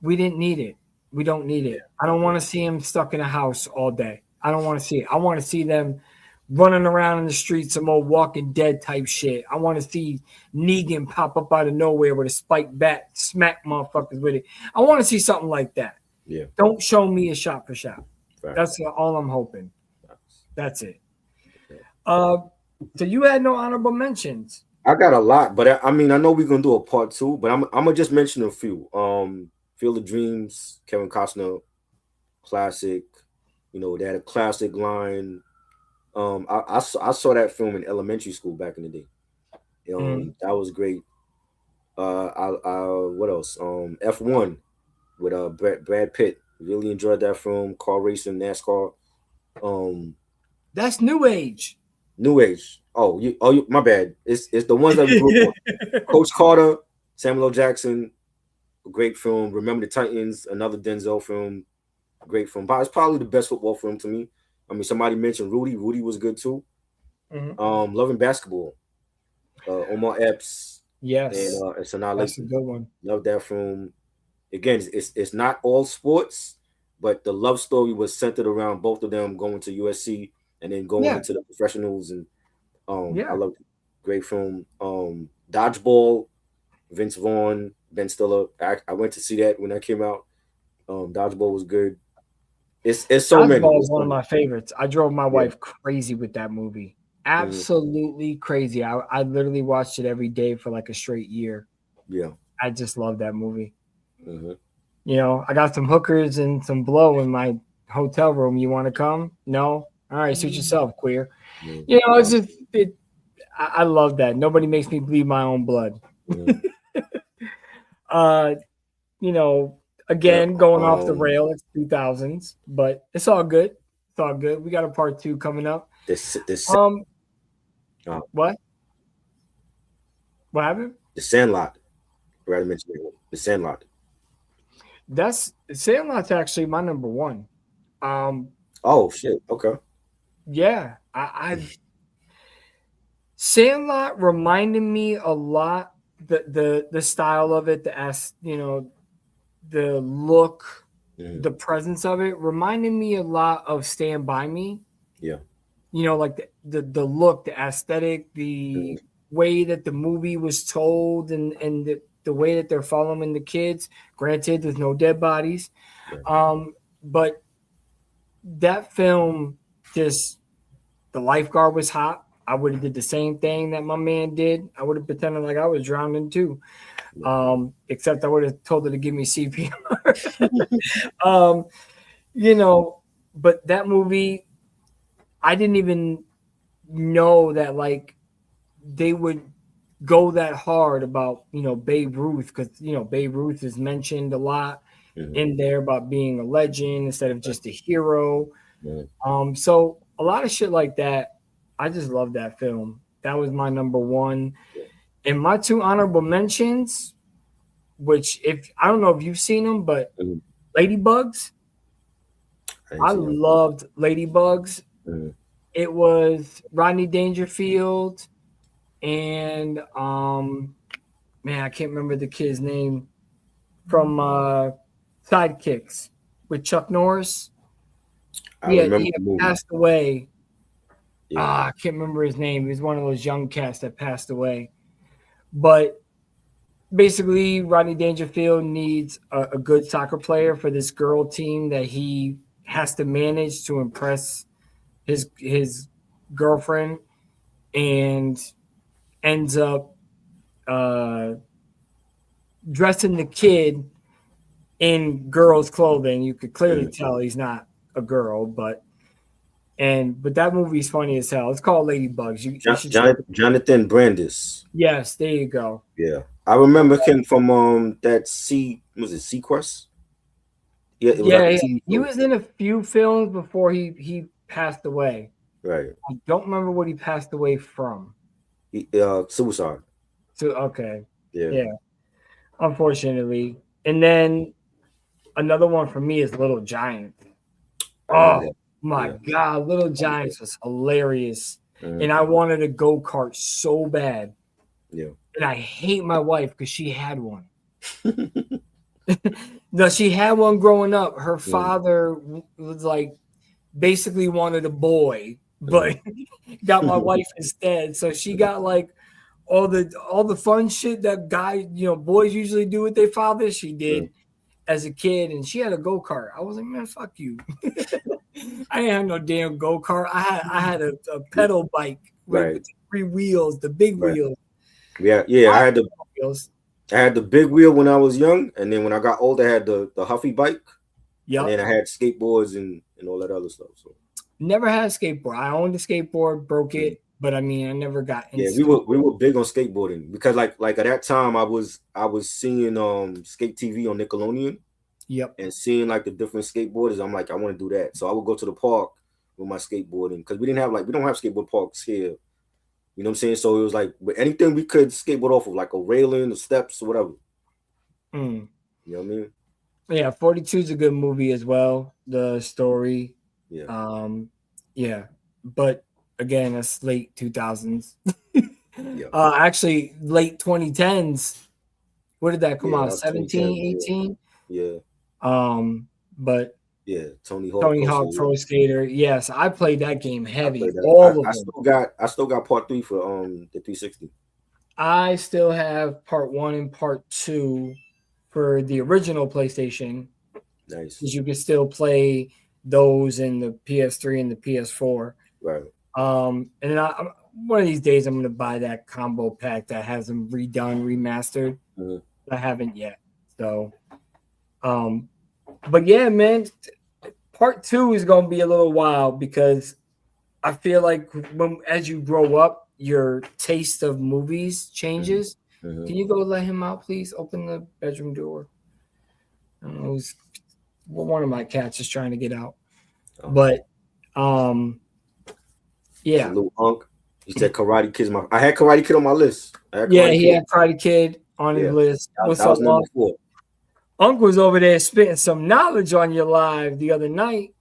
we didn't need it. We don't need Yeah. it. I don't want to see him stuck in a house all day. I don't want to see it. I want to see them running around in the streets, some old Walking Dead type shit. I want to see Negan pop up out of nowhere with a spiked bat, smack motherfuckers with it. I want to see something like that. Yeah. Don't show me a shot for shot. Facts. That's all I'm hoping. Facts. That's it. Yeah. Uh, so you had no honorable mentions. I got a lot, but I mean, I know we're gonna do a part two, but I'm gonna just mention a few. Field of Dreams, Kevin Costner, classic. They had a classic line. I saw that film in elementary school back in the day. Mm. That was great. What else? F1 with Brad Pitt. Really enjoyed that film. Car racing, NASCAR. Um, That's new age. New Age. My bad. It's the ones that we grew up on. Coach Carter, Samuel L. Jackson, great film. Remember the Titans, another Denzel film, great film. But it's probably the best football film to me. I mean, somebody mentioned Rudy. Rudy was good too. Mhm. Loving Basketball, Omar Epps and Yes, Sanaa that's a Lathan. good one. Love that film. Again, it's not all sports, but the love story was centered around both of them going to USC and then going Yeah, into the professionals. And I yeah. love great film. Dodgeball, Vince Vaughn, Ben Stiller. I went to see that when that came out. Dodgeball was good. It's so many. Dodgeball is It's one so of many. my favorites. I drove my Yeah. wife crazy with that movie. Mhm. Absolutely crazy. I literally watched it every day for like a straight year. Yeah. I just love that movie. Hmm. I got some hookers and some blow in my hotel room. You want to come? No? All right, suit yourself, queer. Yeah. It's just I love that. Nobody makes me bleed my own blood. Mhm. Uh, you know, Yeah. again, going off the rail, it's 2000s, but it's all good. It's all good. We got a part two coming up. The Um, uh, what? What happened? the Sandlot. Rather mention it. The Sandlot. That's Sandlot's actually my number one. Um, Oh shit. Okay. yeah, I Sandlot reminded me a lot the style of it, the look, Mhm. the presence of it reminded me a lot of Stand By Me. Yeah. Like the look, the aesthetic, the Mhm. way that the movie was told, and the way that they're following the kids. Granted, there's no dead bodies, Right. but that film just the lifeguard was hot, I would have did the same thing that my man did. I would have pretended like I was drowning too. Except I would have told her to give me CPR. You know, but that movie, I didn't even know that like they would go that hard about, you know, Babe Ruth, because, you know, Babe Ruth is mentioned a lot in there about being a legend instead of just a hero. So a lot of shit like that. I just love that film. That was my number one. And my two honorable mentions, which if I don't know if you've seen them, but Ladybugs. I loved Ladybugs. It was Rodney Dangerfield and man, I can't remember the kid's name from Sidekicks with Chuck Norris. He had passed away. I can't remember his name. He was one of those young cats that passed away. But basically, Rodney Dangerfield needs a good soccer player for this girl team that he has to manage to impress his girlfriend, and ends up dressing the kid in girl's clothing. You could clearly tell he's not a girl, but that movie's funny as hell. It's called Ladybugs. You Jonathan Brandis. Yes, there you go. Yeah, I remember him from that Sequest? Yeah, he was in a few films before he passed away. Right. I don't remember what he passed away from. Suicide. So okay. Yeah. Unfortunately. And then another one for me is Little Giant. Oh my God, Little Giants was hilarious. And I wanted a go-kart so bad. Yeah. And I hate my wife because she had one. No, she had one growing up. Her father was like basically wanted a boy, but got my wife instead. So she got like all the fun shit that guys, you know, boys usually do with their fathers. She did as a kid, and she had a go-kart. I was like, man, fuck you. I didn't have no damn go-kart. I had a pedal bike with 3 wheels, the big wheels. Yeah. I had the wheels. I had the big wheel when I was young, and then when I got older, I had the Huffy bike. Yeah. And then I had skateboards and all that other stuff. So never had a skateboard. I owned a skateboard, broke it, but I mean, I never got into we were big on skateboarding because like at that time I was seeing skate TV on Nickelodeon. Yep. And seeing like the different skateboarders, I'm like, I want to do that. So I would go to the park with my skateboarding because we don't have skateboard parks here. You know what I'm saying? So it was like anything we could skateboard off of, like a railing, the steps, or whatever. You know what I mean? Yeah, 42 is a good movie as well. The story. Yeah. Yeah. But again, that's late 2000s. Actually, late 2010s. What did that come out? 17, 18? Yeah. But yeah, Tony Hawk Pro Skater. Yes, I played that game heavy. I still got part 3 for the 360. I still have part 1 and part 2 for the original PlayStation. Nice. Because you can still play those in the PS3 and the PS4. Right. And then one of these days I'm gonna buy that combo pack that has them redone, remastered. I haven't yet. So but yeah, man, part 2 is going to be a little wild because I feel like as you grow up, your taste of movies changes. Can you go let him out, please? Open the bedroom door. I don't know, one of my cats is trying to get out. But yeah. Little Unk. He said Karate Kid's I had Karate Kid on my list. He had Karate Kid on his list. What's up, Unk? Unk was over there spitting some knowledge on your live the other night.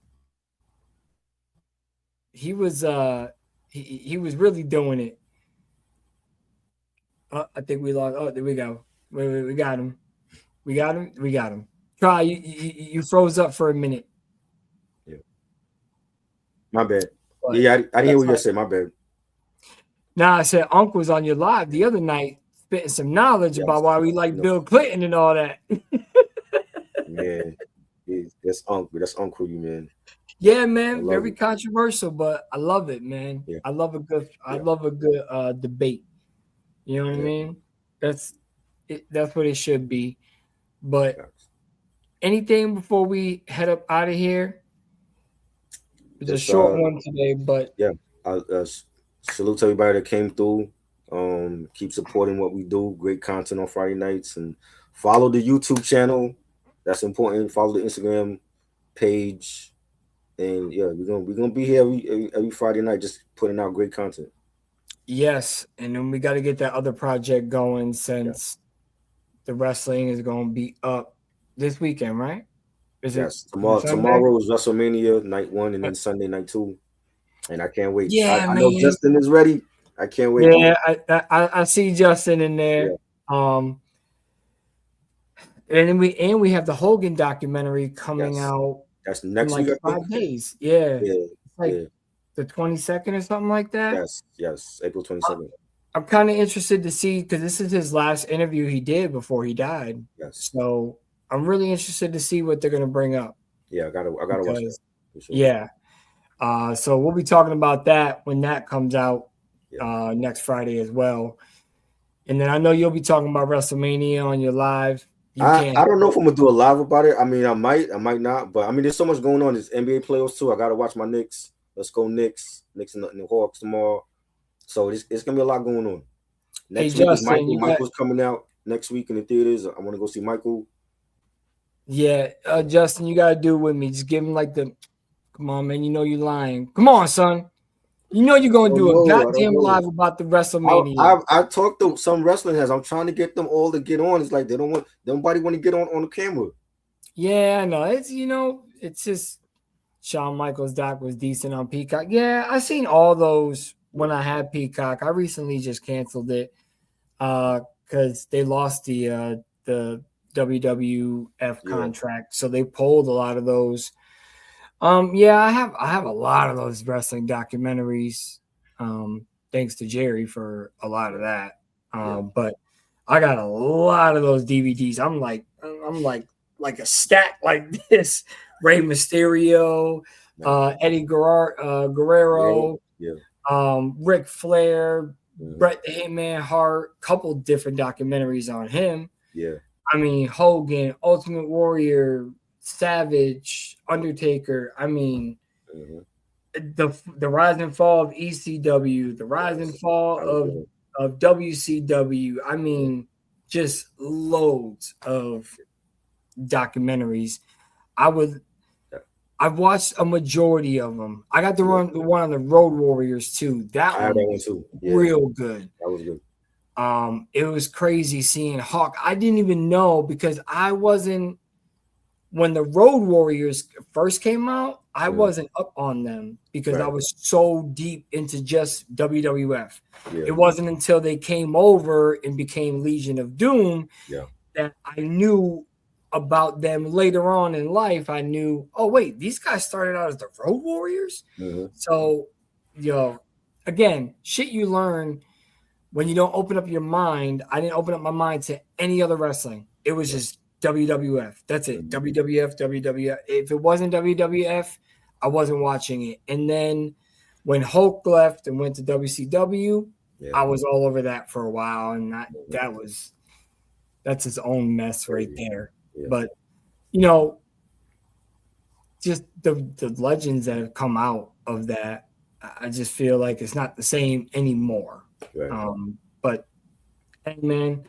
He was he was really doing it. I think we lost. Oh, there we go. Wait, we got him. We got him. Try. You froze up for a minute. Yeah. My bad. But I didn't hear what you said. My bad. Nah, I said Unk was on your live the other night spitting some knowledge about why we like Bill Clinton and all that. Man, that's Unk. That's Uncle you, man. Yeah, I man, love very it. controversial, but I love it, man. Yeah, I yeah, love a good debate. You know what I yeah. mean? That's that's what it should be. But Facts. anything before we head up out of here? It's a Just short one today, but yeah. Salute to everybody that came through. Keep supporting what we do. Great content on Friday nights, and follow the YouTube channel. That's important. Follow the Instagram page, and yeah, we're gonna be here every Friday night, just putting out great content. yes, and then we got to get that other project going Yeah. since the wrestling is going to be up this weekend, right? Yes. Is it Sunday? Tomorrow is WrestleMania night one, and then Sunday night two, and I can't wait. Yeah, I know man. Justin is ready. I can't wait. Yeah, I see Justin in Yeah. there. Um, and then we have the Hogan documentary coming Yes. out That's in next like week, I think. 5 days. Yeah, Yeah. it's like Yeah. the 22nd or something like that. Yes. Yes. April 22nd. I'm kind of interested to see because this is his last interview he did before he died. Yes. So I'm really interested to see what they're gonna bring up Yeah. I gotta watch that because for sure. yeah. So we'll be talking about that when that comes out Yeah. next Friday as well. And then I know you'll be talking about WrestleMania on your live. You can't. I don't know if I'm gonna do a live about it. I mean, I might not, but I mean, there's so much going on. There's NBA playoffs too. I gotta watch my Knicks. Let's go Knicks. Knicks and the Hawks tomorrow. So it's gonna be a lot going on. Hey Next week is Justin, Michael. you got Michael's coming out next week in the theaters. I want to go see Michael. yeah, Justin, you gotta do it with me. Just give him like the come on, man. You know you're lying. Come on, son. You know you're I gonna don't do a know. I don't goddamn know. live about the WrestleMania. I talked to some wrestling heads. I'm trying to get them all to get on. It's like they don't want nobody want to get on the camera. Yeah, I know. It's it's just Shawn Michaels doc was decent on Peacock. Yeah, I seen all those when I had Peacock. I recently just canceled it because they lost the WWF Yeah, contract, so they pulled a lot of those. Yeah, I have a lot of those wrestling documentaries. Thanks to Jerry for a lot of that. yeah, But I got a lot of those DVDs. I'm like a stack like this. Rey Mysterio, man. Guerrero, Yeah, Ric Flair, mhm, Bret the Hitman Hart, couple different documentaries on him. yeah, I mean, Hogan, Ultimate Warrior, Savage, Undertaker. I mean, mhm, the rise and fall of ECW, the rise and yes. fall That was good. of WCW. I Yeah, mean, just loads of documentaries. I would yeah. I've watched a majority of them. I got Yeah. the one on the Road Warriors too. That I had one that one was too. Yeah, real good. that was good. It was crazy seeing Hawk. I didn't even know because I wasn't when the Road Warriors first came out, I Mhm. wasn't up on them because I Right. was so deep into just WWF. Yeah, It wasn't until they came over and became Legion of Doom yeah, that I knew about them later on in life. I knew, oh, wait, these guys started out as the Road Warriors. hmm, So, again, shit you learn when you don't open up your mind. I didn't open up my mind to any other wrestling. It was yeah, just WWF. That's it. mhm, WWF, WWF. If it wasn't WWF, I wasn't watching it. And then when Hulk left and went to WCW, yeah. I was all over that for a while. And Mhm. that's his own mess right Crazy. there. Yeah, But, you know, just the legends that have come out of that, I just feel like it's not the same anymore. right. But hey, man,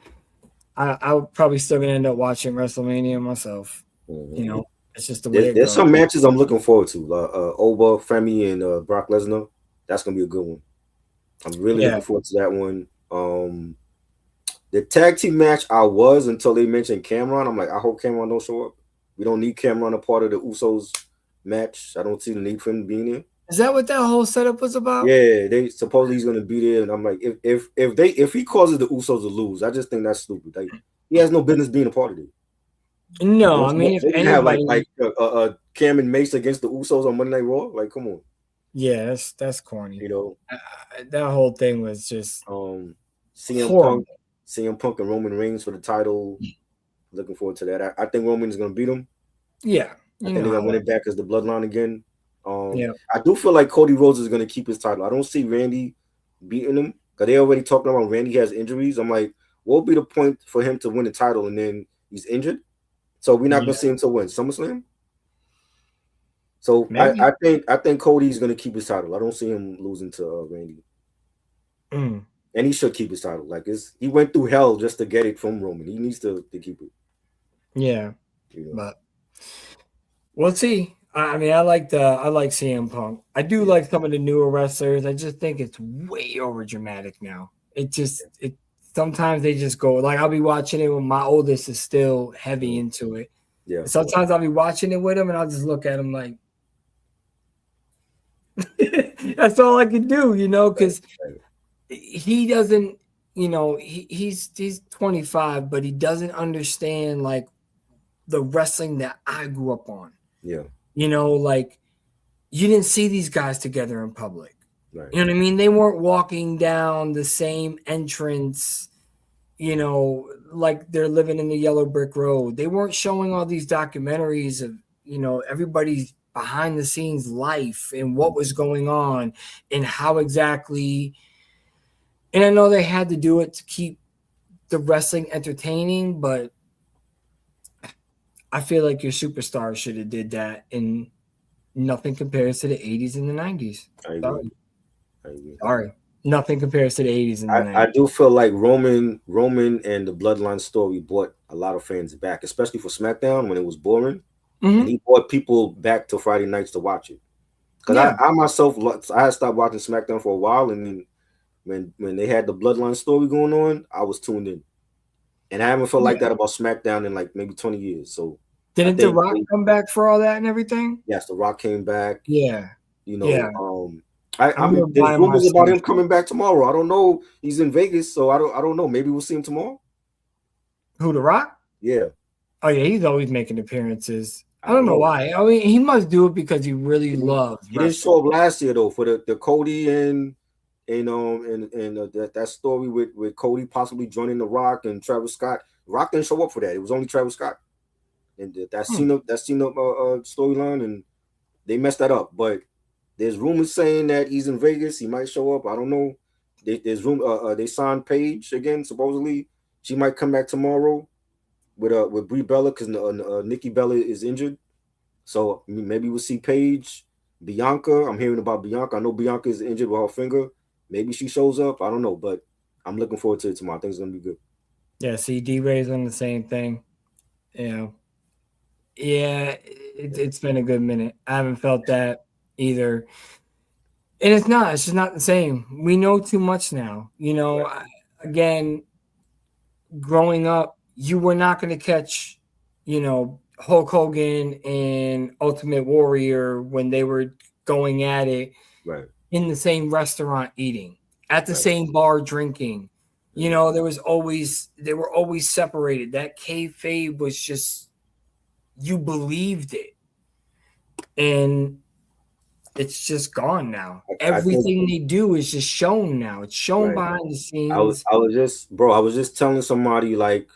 I'm probably still gonna end up watching WrestleMania myself. Mhm. You know, it's just the way it There's goes. some matches I'm looking forward to. Oba, Femi, and Brock Lesnar. That's gonna be a good one. I'm really Yeah, looking forward to that one. The tag team match I was until they mentioned Cameron. I'm like, I hope Cameron don't show up. We don't need Cameron a part of the Usos match. I don't see the need for him being here. is that what that whole setup was about? Yeah, they supposedly he's gonna be there, and I'm like, if he causes the Usos to lose, I just think that's stupid. Like he has no business being a part of it. No, I mean if They can have anybody, Cam and Mace against the Usos on Monday Night Raw. Like, come on, yeah, that's corny. you know. That whole thing was just Um, CM Punk, horrible. CM Punk and Roman Reigns for the title. Looking forward to that. I think Roman is gonna beat him. Yeah, I you think know they're gonna how win that. it back as the Bloodline again. Yeah. I do feel like Cody Rhodes is gonna keep his title. I don't see Randy beating him because they already talking about Randy has injuries. I'm like, what would be the point for him to win the title and then he's injured? So we're not Yeah. gonna see him to win SummerSlam. So Maybe. I think Cody's gonna keep his title. I don't see him losing to Randy, Mm. and he should keep his title. Like he went through hell just to get it from Roman. He needs to keep it. Yeah. You know. But we'll see. I mean, I like CM Punk. I do Yeah. like some of the newer wrestlers. I just think it's way over dramatic now. It sometimes they just go like I'll be watching it when my oldest is still heavy Mhm. into it. Yeah. Sometimes I'll be watching it with him and I'll just look at him like that's all I can do, Right. because Right. he doesn't, he's 25, but he doesn't understand like the wrestling that I grew up on. Yeah. Like you didn't see these guys together in public. Right. You know what I mean? They weren't walking down the same entrance, like they're living in the yellow brick road. They weren't showing all these documentaries of, everybody's behind the scenes life and what was going on and how exactly. And I know they had to do it to keep the wrestling entertaining, but I feel like your superstars should have did that, and nothing compares to the 80s and the 90s. I agree. Sorry. I agree. Sorry. Nothing compares to the 80s and the I 90s. do feel like Roman and the Bloodline story brought a lot of fans back, especially for SmackDown when it was boring, and Mm-hmm. he brought people back to Friday nights to watch it. Because Yeah. I myself, I had stopped watching SmackDown for a while, and then when they had the Bloodline story going on, I was tuned in, and I haven't felt like Yeah. that about SmackDown in like maybe 20 years. So I Didn't The think Rock come back for all that and everything? yes, The Rock came back. Yeah. You Yeah. know, I I mean, remember there's buying my rumors about him suit. coming back tomorrow. I don't know. He's in Vegas, so I don't know. Maybe we'll see him tomorrow. Who, The Rock? Yeah, Oh, yeah. He's always making appearances. I I don't don't know know. why. I mean, he must do it because he really loves He didn't wrestling. show up last year though for the Cody and that story with Cody possibly joining The Rock and Travis Scott. Rock didn't show up for that. It was only Travis Scott and Hmm. That Cena storyline, and they messed that up. But there's rumors saying that he's in Vegas. He might show up. I don't know. There's room. They signed Paige again. Supposedly she might come back tomorrow with Brie Bella because Nikki Bella is injured. So maybe we'll see Paige, Bianca. I'm hearing about Bianca. I know Bianca is injured with her finger. Maybe she shows up. I don't know, but I'm looking forward to it tomorrow. I think it's gonna be good. Yeah, see, D-Ray's on the same thing. Yeah. Yeah, it's been a good minute. I haven't felt that either. And it's just not the same. We know too much now. Right, Again, growing up, you were not going to catch, Hulk Hogan and Ultimate Warrior when they were going at it right, in the same restaurant eating, at the right. same bar drinking. Mhm. They were always separated. That kayfabe was just, you believed it. And it's just gone now. I think Everything they do is just shown now. It's shown right. behind the scenes. I was just bro. I was just telling somebody like,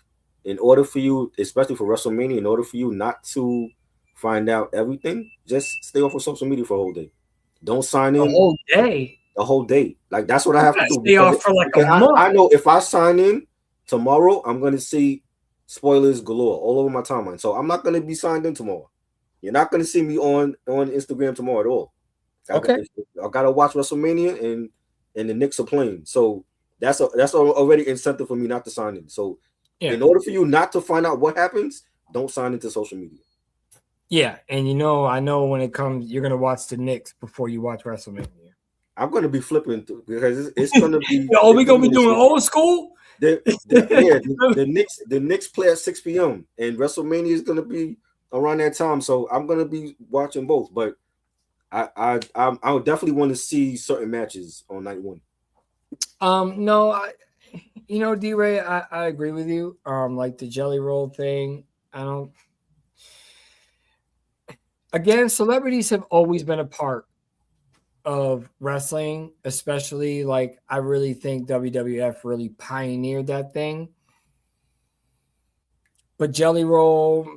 in order for you, especially for WrestleMania, in order for you not to find out everything, just stay off of social media for a whole day. Don't sign The in whole day. the whole day. Like that's what I You have to gotta do stay off for like a because month. I know if I sign in tomorrow, I'm gonna see spoilers galore all over my timeline. So I'm not gonna be signed in tomorrow. You're not gonna see me on Instagram tomorrow at all. Okay. I gotta watch WrestleMania and the Knicks are playing. So that's already incentive for me not to sign in. So Yeah. in order for you not to find out what happens, don't sign into social media. Yeah. And I know when it comes, you're gonna watch the Knicks before you watch WrestleMania. I'm gonna be flipping because it's gonna be Are we gonna be depending on the doing schedule. old school? The Knicks play at 6 p.m. and WrestleMania is gonna be around that time. So I'm gonna be watching both. But I would definitely want to see certain matches on night one. No, D-Ray, I agree with you. Like the jelly roll thing. I don't Again, celebrities have always been a part of wrestling, especially like I really think WWF really pioneered that thing. But Jelly Roll,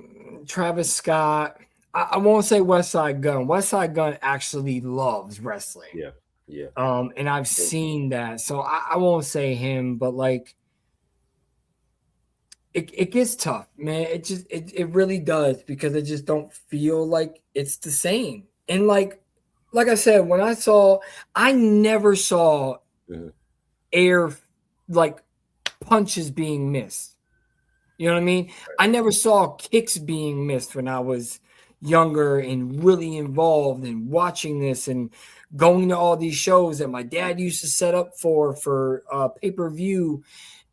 Travis Scott, I won't say West Side Gun. West Side Gun actually loves wrestling. Yeah, yeah. And I've seen that. So I won't say him, but like it gets tough, man. It really does because it just don't feel like it's the same. And like I said, when I never saw Mm-hmm. air like punches being missed. You know what I mean? I never saw kicks being missed when I was younger and really involved in watching this and going to all these shows that my dad used to set up for pay-per-view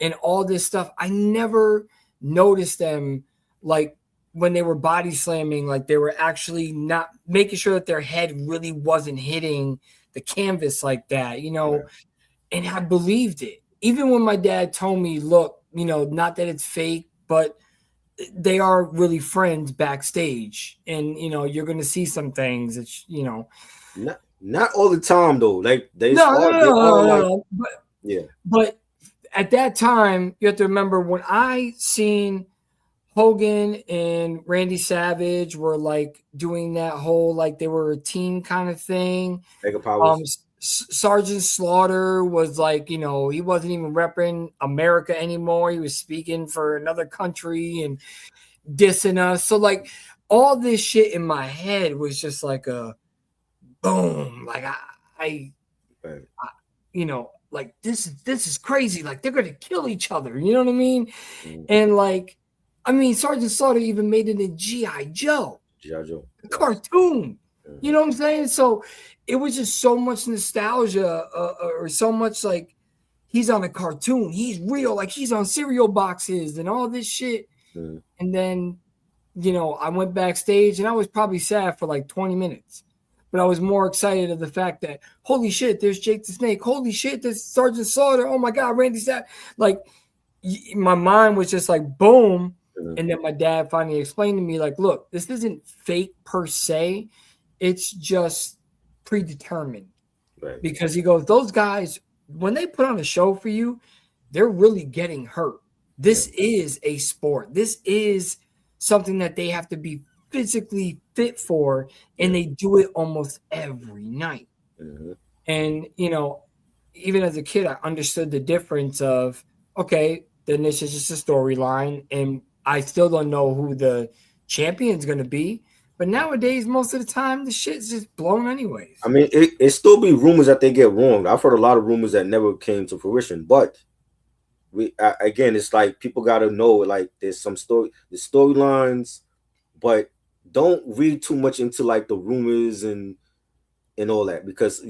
and all this stuff. I never noticed them like when they were body slamming, like they were actually not making sure that their head really wasn't hitting the canvas like that, Right. and I believed it. Even when my dad told me, look, not that it's fake, but they are really friends backstage. And, you're going to see some things that. Not all the time though. Like No, no, no, they no, are no, like, no. yeah. But at that time, you have to remember when I seen Hogan and Randy Savage were like doing that whole, like they were a team kind of thing. Mega powers. Sergeant Slaughter was like, he wasn't even repping America anymore. He was speaking for another country and dissing us. So like all this shit in my head was just like a boom. Like I Right. like this is crazy. Like they're gonna kill each other. You know what I mean? Mm-hmm. And like, I mean, Sergeant Slaughter even made it in G.I. Joe, G.I. Joe. the cartoon. Mm-hmm. You know what I'm saying? So it was just so much nostalgia, or so much like he's on a cartoon, he's real, like he's on cereal boxes and all this shit. Mm-hmm. And then, I went backstage and I was probably sad for like 20 minutes. But I was more excited of the fact that, holy shit, there's Jake the Snake. Holy shit, there's Sergeant Slaughter. Oh my God, Randy Savage. Like, my mind was just like, boom. Mm-hmm. And then my dad finally explained to me, like, look, this isn't fake per se. It's just predetermined. Right. Because he goes, those guys, when they put on a show for you, they're really getting hurt. This is a sport. This is something that they have to be physically fit for, and they do it almost every night. Mm-hmm. And, even as a kid, I understood the difference of, okay, then this is just a storyline, and I still don't know who the champion's going to be. But nowadays, most of the time, the shit's just blown anyways. I mean, it still be rumors that they get wrong. I've heard a lot of rumors that never came to fruition, but again, it's like people got to know, like there's storylines, but don't read too much into like the rumors and all that, because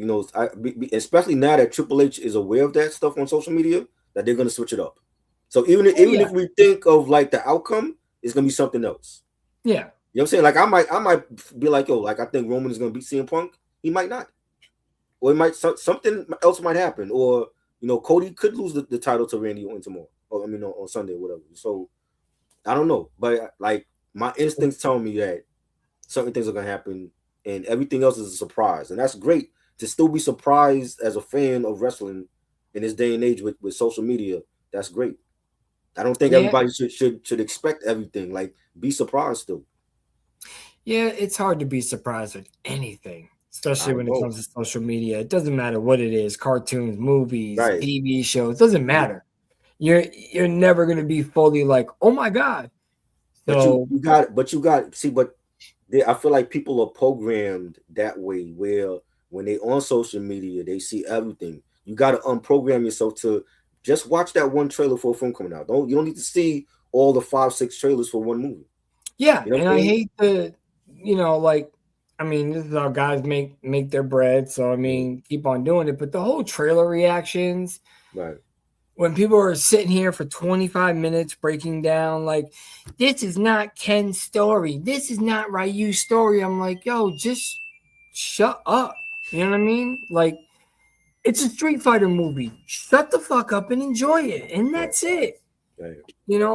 especially now that Triple H is aware of that stuff on social media, that they're gonna switch it up. So even if we think of like the outcome, it's gonna be something else. Yeah. You know what I'm saying? Like I might be like, yo, like I think Roman is gonna beat CM Punk. He might not, or it might something else might happen, or Cody could lose the title to Randy on tomorrow, or I mean on Sunday, or whatever. So I don't know, but like my instincts tell me that certain things are gonna happen, and everything else is a surprise, and that's great to still be surprised as a fan of wrestling in this day and age with social media. That's great. I don't think everybody should expect everything. Like, be surprised still. Yeah, it's hard to be surprised with anything, especially I when it know. comes to social media. It doesn't matter what it is, cartoons, movies, Right. TV shows, it doesn't matter. You're never going to be fully like, "Oh my God." But So, you got see, but I feel like people are programmed that way, where when they on social media, they see everything. You got to unprogram yourself to just watch that one trailer for a film coming out. You don't need to see all the 5-6 trailers for one movie. yeah, You know and what I I mean? hate the, like, I mean, this is how guys make their bread, so I mean, keep on doing it, but the whole trailer reactions, Right. when people are sitting here for 25 minutes breaking down, like, this is not Ken's story, this is not Ryu's story, I'm like, yo, just shut up. You know what I mean? Like, it's a Street Fighter movie. Shut the fuck up and enjoy it, and that's it. Right.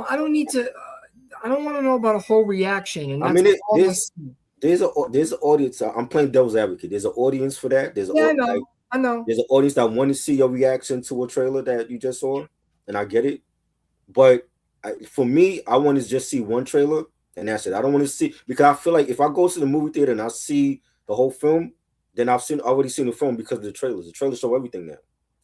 I don't need to. I don't want to know about a whole reaction, and I that's mean, all I see. there's an audience. I'm playing devil's advocate. There's an audience for that. Yeah, I know. There's an audience that want to see your reaction to a trailer that you just saw, and I get it. But for me, I want to just see one trailer and that's it. I don't want to see, because I feel like if I go to the movie theater and I see the whole film, then already seen the film because of the trailers. The trailers show everything now.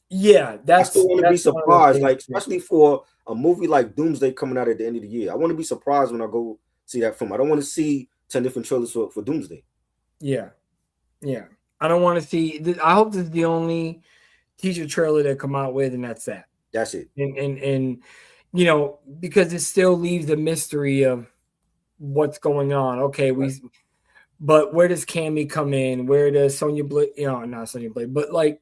Yeah, I still want to be that's one of those surprised, things. like especially for a movie like Doomsday coming out at the end of the year. I want to be surprised when I go see that film. I don't want to see 10 different trailers for Doomsday. Yeah, yeah. I don't want to see. I hope this is the only teaser trailer they come out with, and that's that. That's it. And you know, because it still leaves the mystery of what's going on. Okay, but where does Cammy come in? Where does Sonya Blade? You know, not Sonya Blade, but like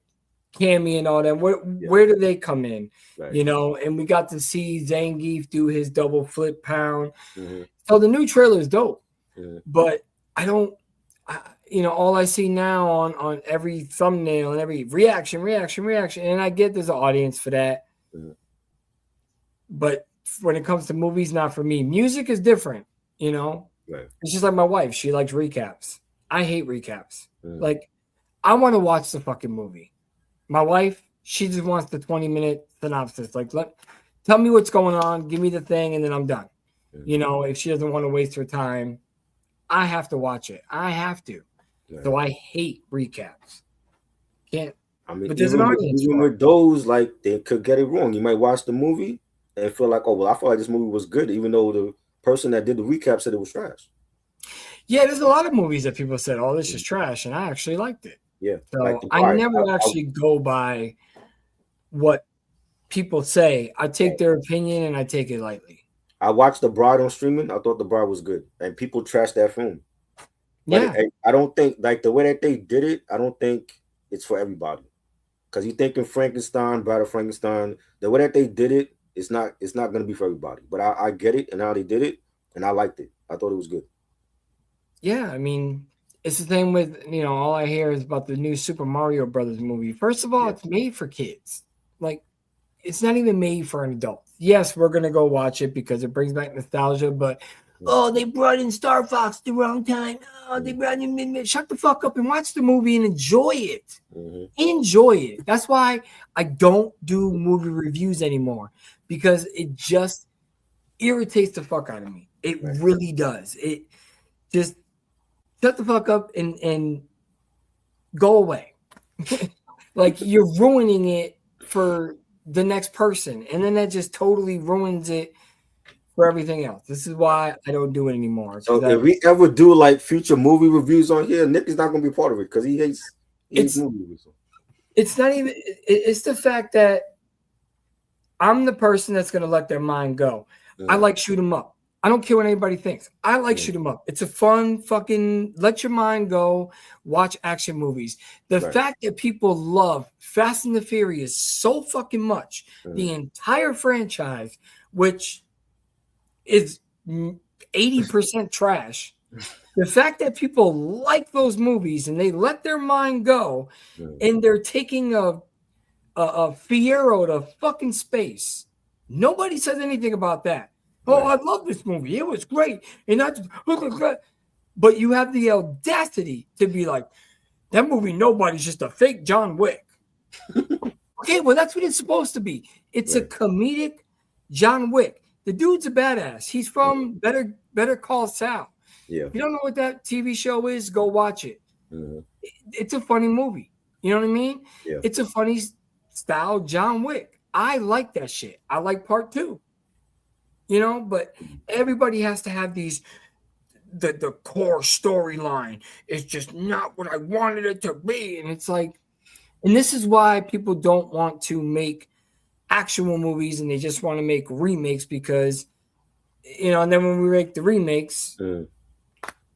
Cammy and all that. Where do they come in? Right. You know, and we got to see Zangief do his double flip pound. Mm-hmm. So the new trailer is dope, Mm-hmm. but I don't. You know, all I see now on every thumbnail and every reaction, and I get there's an audience for that. Mm-hmm. But when it comes to movies, not for me. Music is different, you know? Right. It's just like my wife. She likes recaps. I hate recaps. Mm-hmm. Like, I want to watch the fucking movie. My wife, she just wants the 20-minute synopsis. Like, tell me what's going on, give me the thing, and then I'm done. Mm-hmm. You know, if she doesn't want to waste her time, I have to watch it. I have to. Right. So I hate recaps. Can't. I mean, but there's an audience. Even with those, like, they could get it wrong. You might watch the movie and feel like, oh, well, I feel like this movie was good, even though the person that did the recap said it was trash. Yeah, there's a lot of movies that people said, oh, this is trash, and I actually liked it. Yeah. So like I never actually go by what people say. I take their opinion and I take it lightly. I watched The Bride on streaming. I thought The Bride was good, and people trashed that film. But yeah, I don't think, like, the way that they did it, I don't think it's for everybody. Because you're thinking Frankenstein, Bride of Frankenstein, the way that they did it, it's not going to be for everybody. But I get it and how they did it, and I liked it. I thought it was good. Yeah, I mean, it's the same with, you know, all I hear is about the new Super Mario Brothers movie. First of all, it's made for kids. Like, it's not even made for an adult. Yes, we're going to go watch it because it brings back nostalgia, but oh, they brought in Star Fox the wrong time. Oh, they brought in shut the fuck up and watch the movie and enjoy it. Mm-hmm. Enjoy it. That's why I don't do movie reviews anymore, because it just irritates the fuck out of me. It really does. It just shut the fuck up and go away. Like, you're ruining it for the next person, and then that just totally ruins it for everything else. This is why I don't do it anymore. So if we ever do like future movie reviews on here, Nick is not going to be part of it because he hates movie reviews. It's not even. It's the fact that I'm the person that's going to let their mind go. I like shoot 'em up. I don't care what anybody thinks. I like shoot 'em up. It's a fun fucking let your mind go, watch action movies. The fact that people love Fast and the Furious so fucking much, the entire franchise, which is 80% trash. The fact that people like those movies and they let their mind go, and they're taking a Fiero to fucking space. Nobody says anything about that. Oh, I love this movie. It was great. And that's, but you have the audacity to be like, that movie, nobody's just a fake John Wick. Okay, well, that's what it's supposed to be. It's a comedic John Wick. The dude's a badass. He's from Better Call Saul. Yeah. If you don't know what that TV show is, go watch it. Mm-hmm. It's a funny movie. You know what I mean? Yeah. It's a funny style John Wick. I like that shit. I like part 2. You know, but everybody has to have these, the core storyline is just not what I wanted it to be. And it's like, and this is why people don't want to make actual movies and they just want to make remakes because, you know, and then when we make the remakes,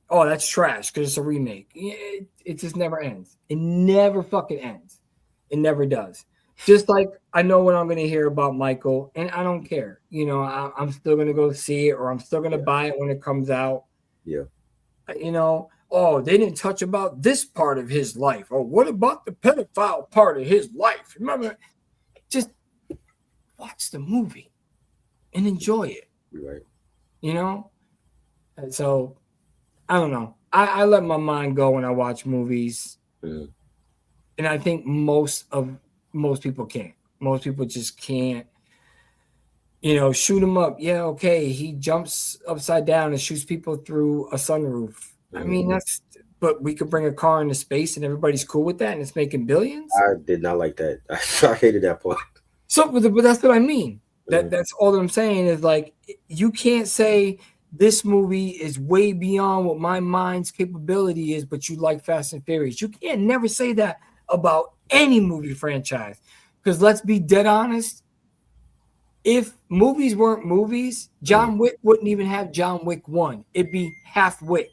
oh, that's trash because it's a remake. It just never ends. It never fucking ends. It never does. Just like I know what I'm going to hear about Michael, and I don't care. You know, I'm still going to go see it, or I'm still going to buy it when it comes out. Yeah. You know, oh, they didn't touch about this part of his life. Oh, what about the pedophile part of his life? Remember, just watch the movie and enjoy it. Right. You know? And so, I don't know. I let my mind go when I watch movies. And I think most people can't. Most people just can't You know, shoot him up. Yeah, okay. He jumps upside down and shoots people through a sunroof. I mean, that's. But we could bring a car into space and everybody's cool with that, and it's making billions. I did not like that. I hated that part. So, but that's what I mean. Mhm. That's all that I'm saying is like you can't say this movie is way beyond what my mind's capability is, but you like Fast and Furious. You can't never say that about any movie franchise. Because let's be dead honest, if movies weren't movies, John Wick wouldn't even have John Wick 1. It'd be half Wick.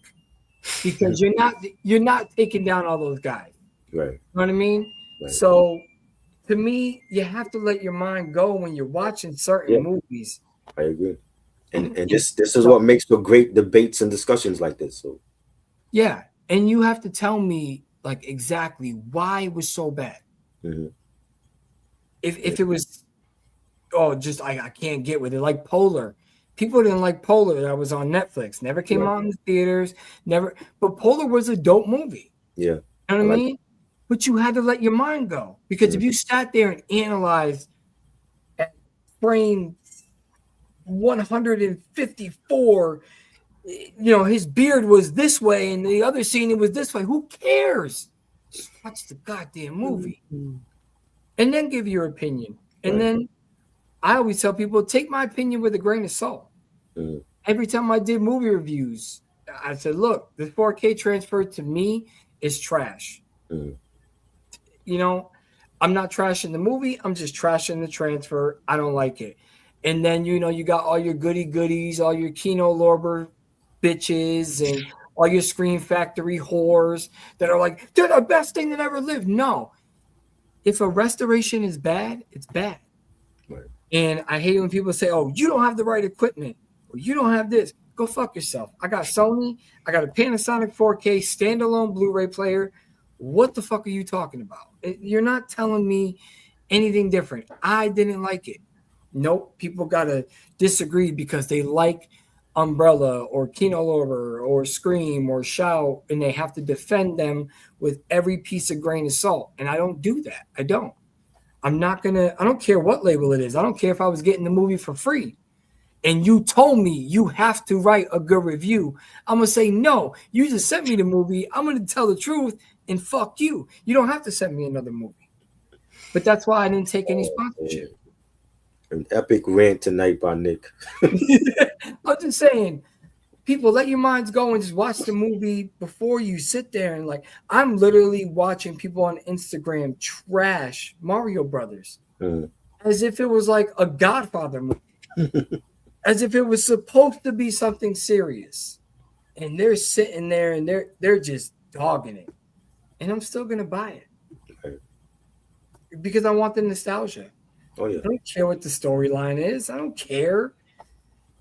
Because you're not taking down all those guys. Right. You know what I mean? Right. So to me, you have to let your mind go when you're watching certain movies. I agree. And this is what makes for great debates and discussions like this. So yeah, and you have to tell me like exactly why it was so bad. If it was just I can't get with it, like Polar. People didn't like Polar that was on Netflix. Never came out in the theaters. Never. But Polar was a dope movie. Yeah. You know what I mean? But you had to let your mind go. Because if you sat there and analyzed at frame 154, you know, his beard was this way and the other scene it was this way. Who cares? Just watch the goddamn movie. And then give your opinion. And then I always tell people, take my opinion with a grain of salt. Every time I did movie reviews, I said, look, this 4K transfer to me is trash. You know, I'm not trashing the movie. I'm just trashing the transfer. I don't like it. And then, you know, you got all your goody goodies, all your Kino Lorber bitches and all your Scream Factory whores that are like, they're the best thing that ever lived. No. If a restoration is bad, it's bad. Right. And I hate when people say, oh, you don't have the right equipment or you don't have this. Go fuck yourself. I got Sony. I got a Panasonic 4K standalone Blu-ray player. What the fuck are you talking about? You're not telling me anything different. I didn't like it. Nope. People got to disagree because they like Umbrella or Kino Lorber or Scream or Shout, and they have to defend them with every piece of grain of salt. And I don't do that. I don't. I don't care what label it is. I don't care if I was getting the movie for free. And you told me you have to write a good review. I'm going to say, no, you just sent me the movie. I'm going to tell the truth and fuck you. You don't have to send me another movie. But that's why I didn't take any sponsorship. An epic rant tonight by Nick. I'm just saying, people, let your minds go and just watch the movie before you sit there. And like, I'm literally watching people on Instagram trash Mario Brothers as if it was like a Godfather movie. As if it was supposed to be something serious. And they're sitting there and they're just dogging it. And I'm still going to buy it. Right. Because I want the nostalgia. Oh, yeah. I don't care what the storyline is. I don't care.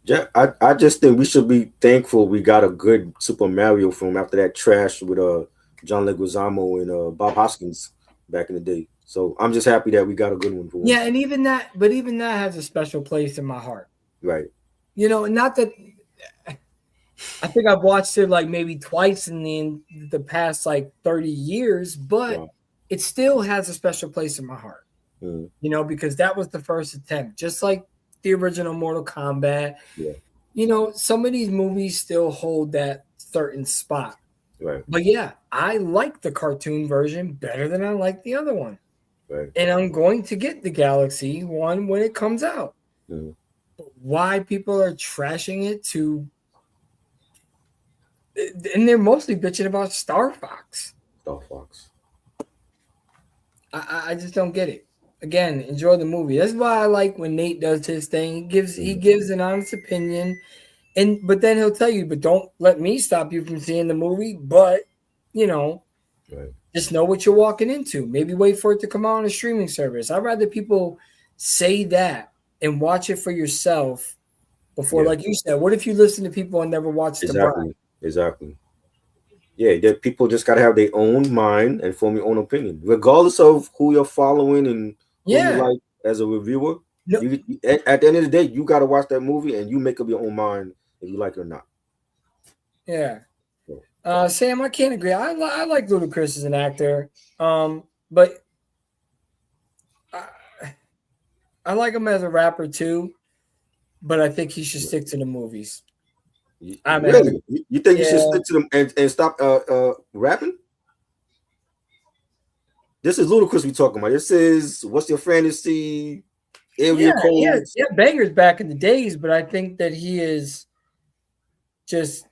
Yeah, I just think we should be thankful we got a good Super Mario film after that trash with John Leguizamo and Bob Hoskins back in the day. So I'm just happy that we got a good one for him. Yeah, and even that has a special place in my heart. Right. You know, not that I think I've watched it like maybe twice in the past like 30 years, but it still has a special place in my heart. You know, because that was the first attempt, just like the original Mortal Kombat. Yeah. You know, some of these movies still hold that certain spot. Right. But yeah, I like the cartoon version better than I like the other one. Right. And I'm going to get the Galaxy one when it comes out. Why people are trashing it and they're mostly bitching about Star Fox. I just don't get it. Again, enjoy the movie. That's why I like when Nate does his thing. He gives an honest opinion, but then he'll tell you, but don't let me stop you from seeing the movie. But you know, just know what you're walking into. Maybe wait for it to come out on a streaming service. I'd rather people say that and watch it for yourself before, like you said. What if you listen to people and never watch the Bride? Exactly. Yeah, people just gotta have their own mind and form your own opinion, regardless of who you're following and who you like as a reviewer. No. At the end of the day, you gotta watch that movie and you make up your own mind if you like it or not. Yeah. Sam, I can't agree. I like Ludacris as an actor, but I like him as a rapper too. but I think he should stick to the movies. Really? You think you should Yeah. stick to them and stop rapping? This is ludicrous we talking about. This is what's your fantasy area codes. Yeah, bangers back in the days, but I think that he is just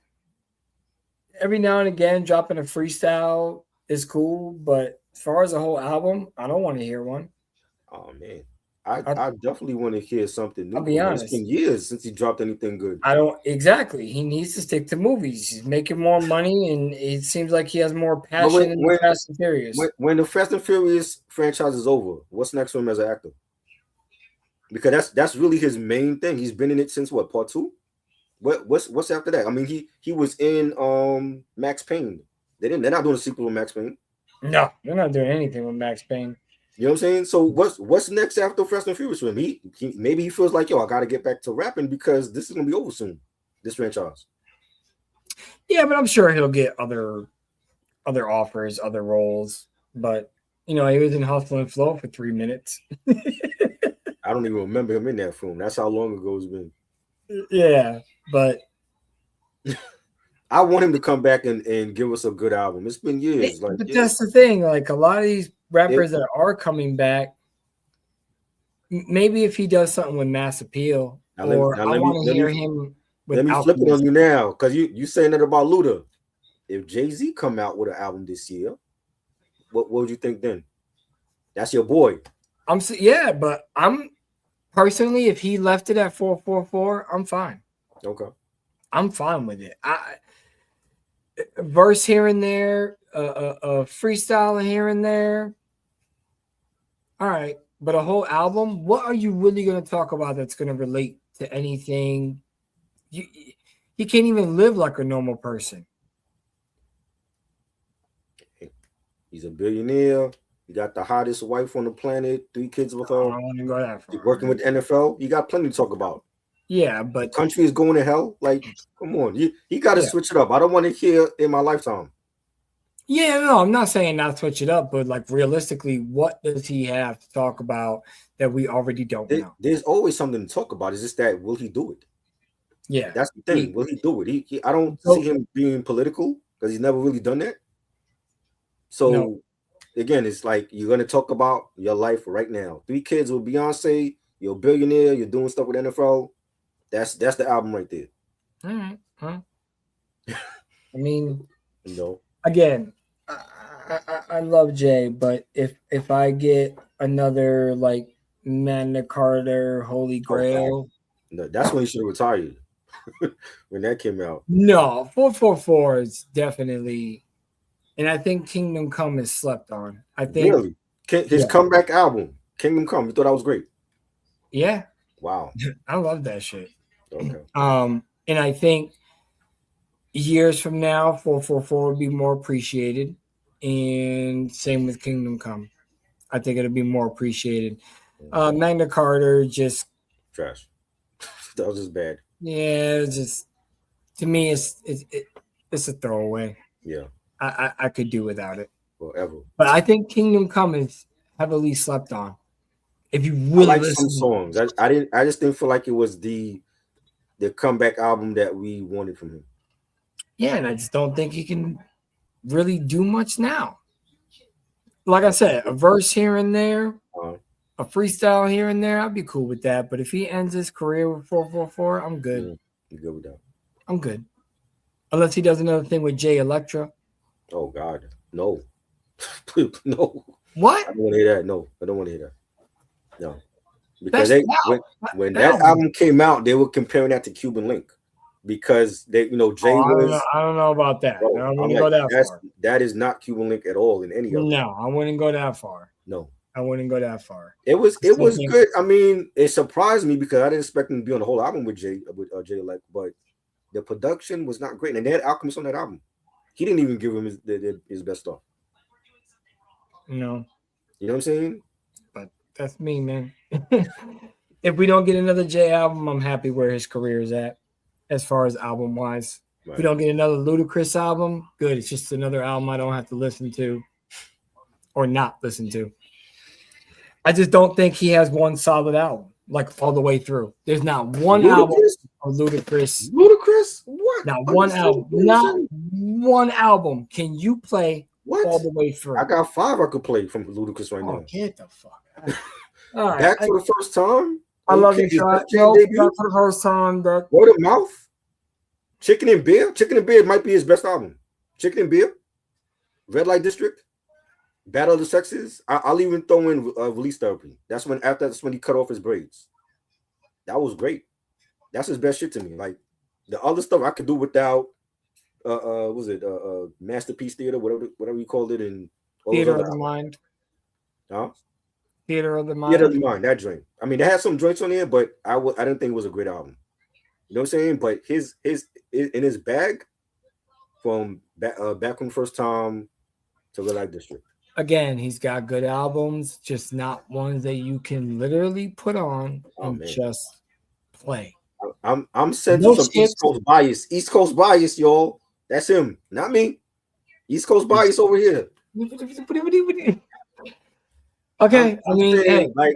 every now and again dropping a freestyle is cool, but as far as a whole album, I don't want to hear one. Oh man. I I, definitely want to hear something I'll new be from him. It's honest. been years since he dropped anything good. I don't exactly. He needs to stick to movies. He's making more money, and it seems like he has more But passion in the Fast and Furious. when the Fast and Furious franchise is over, what's next for him as an actor? Because that's really his main thing. He's been in it since what, part 2? What's after that? I mean, he was in Max Payne. They're not doing a sequel with Max Payne. No, they're not doing anything with Max Payne. You know what I'm saying? So what's next after Fast and Furious for him? He maybe he feels like, yo, I got to get back to rapping because this is gonna be over soon. This franchise. Yeah, but I'm sure he'll get other offers, other roles. But he was in Hustle and Flow for 3 minutes. I don't even remember him in that film. That's how long ago it's been. Yeah, but I want him to come back and give us a good album. It's been years. but that's the thing. Like a lot of these rappers that are coming back, maybe if he does something with Mass Appeal, I want to hear him. Let me flip it on you now, because you saying that about Luda. If Jay-Z come out with an album this year, what would you think then? That's your boy. But I'm personally, if he left it at 444, I'm fine. Okay. I'm fine with it. Verse here and there, a freestyle here and there. All right, but a whole album. What are you really going to talk about that's going to relate to anything? He can't even live like a normal person. He's a billionaire. He got the hottest wife on the planet, 3 kids with her. I don't want to go that far. Working with the NFL. You got plenty to talk about. Yeah, but the country is going to hell. Like, come on. You got to switch it up. I don't want to hear in my lifetime. Yeah, no, I'm not saying not switch it up, but like realistically, what does he have to talk about that we already don't know? There's always something to talk about. It's just that, will he do it? Yeah. That's the thing. Will he do it? I don't see him being political because he's never really done that. So, again, it's like you're going to talk about your life right now. 3 kids with Beyonce. You're a billionaire. You're doing stuff with NFL. That's the album right there. All right. Huh? I mean, no. Again, I love Jay, but if I get another like Magna Carta, Holy Grail, no, that's when he should have retired. When that came out. No, 444 is definitely, and I think Kingdom Come is slept on. I think really his comeback album, Kingdom Come. You thought that was great? Yeah. Wow. I love that shit. Okay. And I think years from now, 444 would be more appreciated, and same with Kingdom Come. I think it'll be more appreciated. Magna Carta just trash. That was just bad. Yeah, it's just to me, it's a throwaway. Yeah, I could do without it forever. But I think Kingdom Come is heavily slept on. If you really like listen, some songs, I just didn't feel like it was the comeback album that we wanted from him. Yeah, and I just don't think he can really do much now. Like I said, a verse here and there, a freestyle here and there, I'd be cool with that. But if he ends his career with 444, I'm good. You good with that? I'm good. Unless he does another thing with Jay Electra. Oh God, no, no. What? I don't want to hear that. No, I don't want to hear that. No, because when that album came out, they were comparing that to Cuban Link. Because Jay was. I don't know about that. Bro, I wouldn't go that far. That is not Cuban Link at all in any of them. No, I wouldn't go that far. No, I wouldn't go that far. It was good. I mean, it surprised me because I didn't expect him to be on the whole album with Jay Elect, but the production was not great. And they had Alchemist on that album. He didn't even give him his best stuff. No, you know what I'm saying? But that's me, man. If we don't get another Jay album, I'm happy where his career is at. As far as album wise, if we don't get another Ludacris album, good. It's just another album I don't have to listen to or not listen to. I just don't think he has one solid album. like all the way through. There's not one album Ludacris? of Ludacris. Ludacris? What? Not one Understand album. what you're Not saying? one album can you play What? all the way through. I got 5 I could play from Ludacris right now. Get the fuck out. All right. Back for the first time. I love you, Is Shot. that your No, debut? not for the first time. That Word of mouth. Chicken and Beer. Chicken and Beer might be his best album. Chicken and Beer. Red Light District. Battle of the Sexes. I'll even throw in Release Therapy. That's when he cut off his braids. That was great. That's his best shit to me. Like the other stuff I could do without. Was it Masterpiece Theater, whatever you called it, and Theater of the Mind. Huh? Theater of the Mind. Theater of the Mind. That joint. I mean, they had some joints on there, but I didn't think it was a great album. You know what I'm saying? But his in his bag from back from the first time to Red Light District. Again, he's got good albums, just not ones that you can literally put on and just play. I'm sensing some East Coast bias. East Coast bias, y'all. That's him, not me. East Coast bias over here. Okay, I mean, saying, like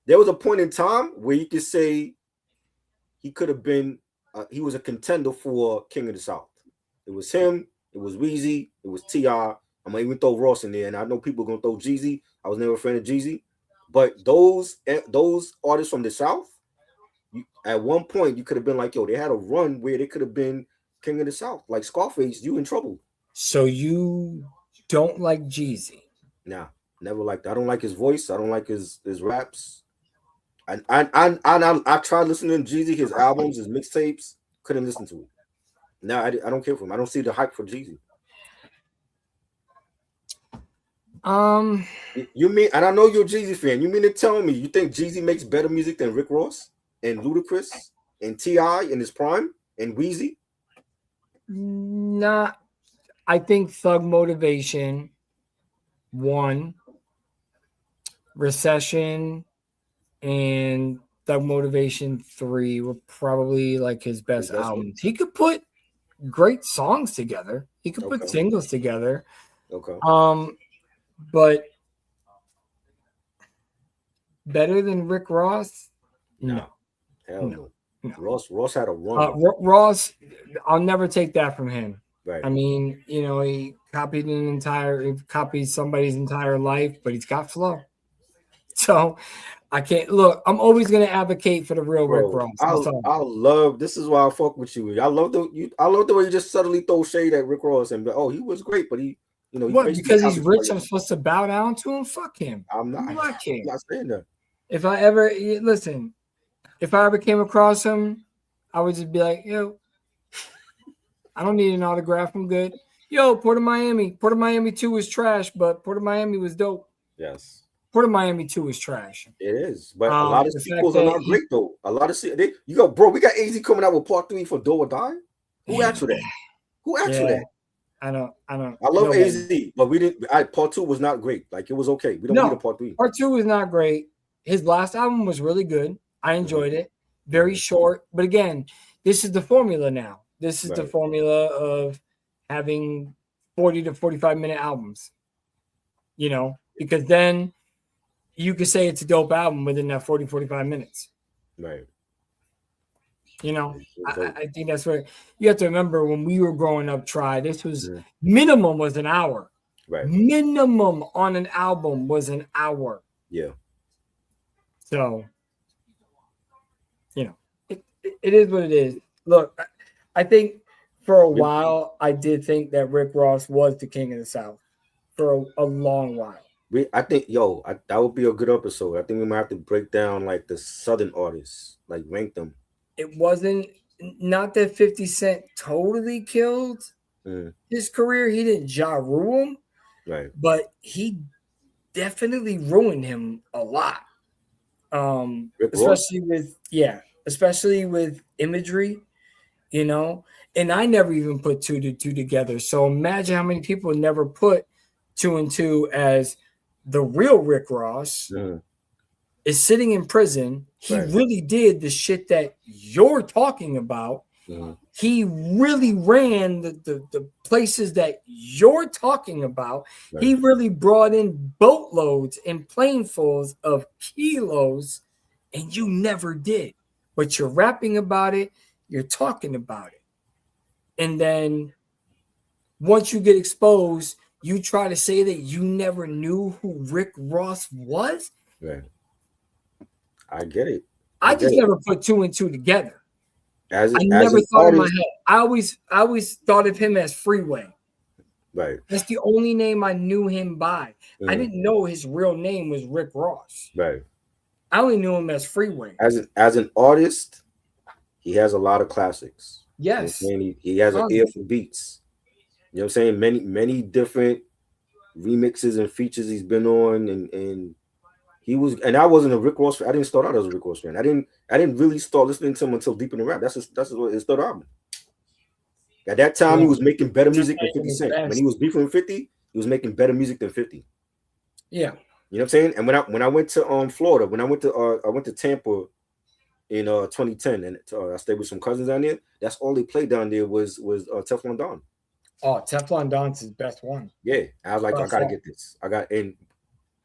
there was a point in time where you could say he could have been. He was a contender for King of the South. It was him. It was Weezy. It was T.I. I'm gonna even throw Ross in there, and I know people are gonna throw Jeezy. I was never a fan of Jeezy, but those artists from the South, at one point you could have been like, yo, they had a run where they could have been King of the South, like Scarface. You in trouble. So you don't like Jeezy? Nah, never liked. I don't like his voice. I don't like his raps. I tried listening to Jeezy, his albums, his mixtapes. Couldn't listen to it. No, I don't care for him. I don't see the hype for Jeezy. You mean, and I know you're a Jeezy fan. You mean to tell me you think Jeezy makes better music than Rick Ross and Ludacris and T.I. in his prime and Weezy? Nah, I think Thug Motivation 1, Recession, and Thug Motivation 3 were probably like his best albums. He could put great songs together. He could put singles together. Okay. But better than Rick Ross? No. Hell no. Ross had a run. Ross, I'll never take that from him. Right. I mean, he copied somebody's entire life, but he's got flow. So I can't look. I'm always gonna advocate for the real Rick Ross. I love. This is why I fuck with you. I love the way you just subtly throw shade at Rick Ross and he was great, but he. What? Because he's rich, I'm supposed to bow down to him? Fuck him. I'm not saying that. If I ever came across him, I would just be like, yo, I don't need an autograph. I'm good. Yo, Port of Miami. Port of Miami 2 was trash, but Port of Miami was dope. Yes. Port of Miami 2 is trash. It is. But a lot of sequels are not great, though. A lot of bro, we got AZ coming out with part 3 for Do or Die. Who asked for that? I don't. I love AZ, but we didn't. Part 2 was not great. Like, it was okay. We don't need a part 3. Part 2 was not great. His last album was really good. I enjoyed it. Very short, but again, this is the formula now. This is the formula of having 40 to 45-minute albums. Because then you could say it's a dope album within that 40, 45 minutes. Right. I think that's where you have to remember when we were growing up, this was minimum was an hour. Right. Minimum on an album was an hour. Yeah. So, it is what it is. Look, I think for a while, I did think that Rick Ross was the king of the South for a long while. I think, that would be a good episode. I think we might have to break down like the Southern artists, like rank them. It wasn't not that 50 Cent totally killed his career. He didn't rule him, right? But he definitely ruined him a lot. Especially with imagery, and I never even put 2 to 2 together. So imagine how many people never put 2 and 2 as the real Rick Ross is sitting in prison. He really did the shit that you're talking about. He really ran the places that you're talking about. Right. He really brought in boatloads and planefuls of kilos, and you never did. But you're rapping about it, you're talking about it. And then once you get exposed, you try to say that you never knew who Rick Ross was. Right. I get it. I just never put two and two together. As I never thought in my head. I always thought of him as Freeway. Right. That's the only name I knew him by. I didn't know his real name was Rick Ross. Right. I only knew him as Freeway. As an artist, he has a lot of classics. Yes. You know, he has an ear for beats. You know what I'm saying? Many different remixes and features he's been on, and he was, and I wasn't a Rick Ross fan. I didn't start out as a Rick Ross fan. I didn't really start listening to him until Deep in the Rap. That's his third album. At that time, he was making better music than 50 Cent. When he was beefing with 50, he was making better music than 50. Yeah. You know what I'm saying? And when I went to Florida, when I went to Tampa in 2010, and I stayed with some cousins down there, that's all they played down there was Teflon Don. Oh, Teflon Don's his best one. Yeah. I was like, I gotta get this. And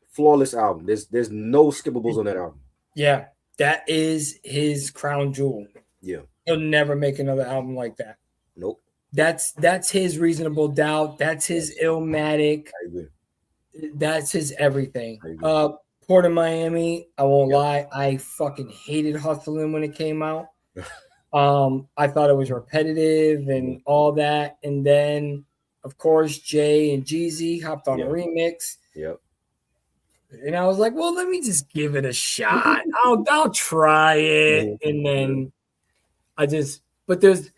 flawless album. There's no skippables on that album. Yeah, that is his crown jewel. Yeah. He'll never make another album like that. Nope. That's his Reasonable Doubt. That's his Illmatic. I agree. That's his everything. Port of Miami, I won't lie, I fucking hated Hustling when it came out. I thought it was repetitive and all that. And then, of course, Jay and Jeezy hopped on a remix. Yep. And I was like, well, let me just give it a shot. I'll try it. And then but there's,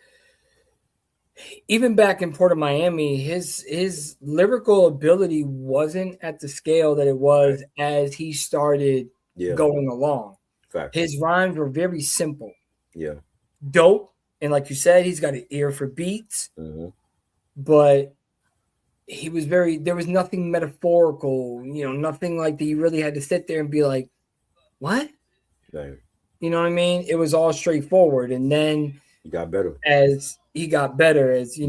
even back in Port of Miami, his lyrical ability wasn't at the scale that it was as he started going along. Fact. His rhymes were very simple. Yeah. Dope. And like you said, he's got an ear for beats. But he was there was nothing metaphorical, nothing like that you really had to sit there and be like, what? Right. You know what I mean? It was all straightforward. And then he got better. As he got better, as he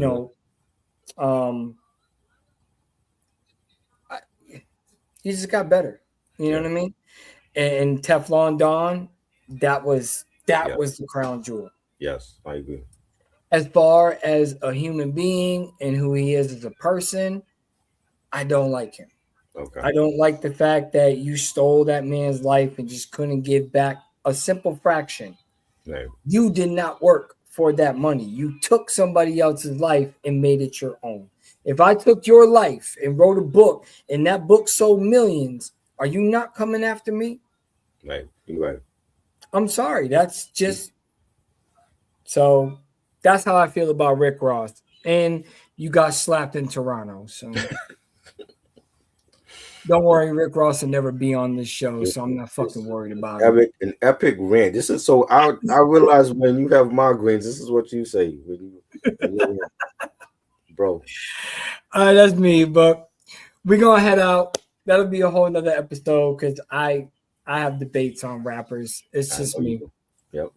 just got better. You know what I mean? And Teflon Don, that was the crown jewel. Yes, I agree. As far as a human being and who he is as a person, I don't like him. Okay. I don't like the fact that you stole that man's life and just couldn't give back a simple fraction. Right. You did not work for that money. You took somebody else's life and made it your own. If I took your life and wrote a book and that book sold millions, are you not coming after me? Right. You're right. I'm sorry. That's just so that's how I feel about Rick Ross. And you got slapped in Toronto. So don't worry, Rick Ross will never be on this show, so I'm not fucking worried about it. An epic rant. This is so I realize when you have migraines, this is what you say. Bro. All right, that's me, but we're gonna head out. That'll be a whole nother episode because I have debates on rappers. It's just me. Yep.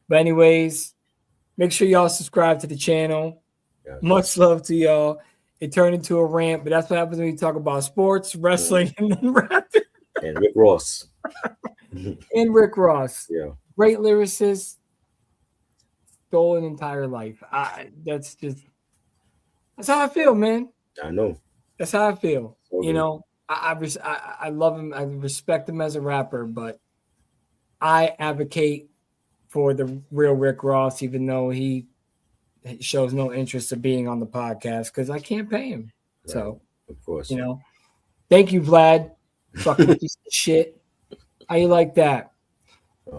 But anyways, make sure y'all subscribe to the channel. Yeah. Much love to y'all. It turned into a rant, but that's what happens when you talk about sports, wrestling, and then rapping. And Rick Ross. And Rick Ross. Yeah. Great lyricist. Stole an entire life. That's how I feel, man. I know. That's how I feel. Okay. I love him. I respect him as a rapper, but I advocate for the real Rick Ross, even though he shows no interest of being on the podcast because I can't pay him. Right. So, of course, thank you, Vlad. Fucking piece of shit. How you like that?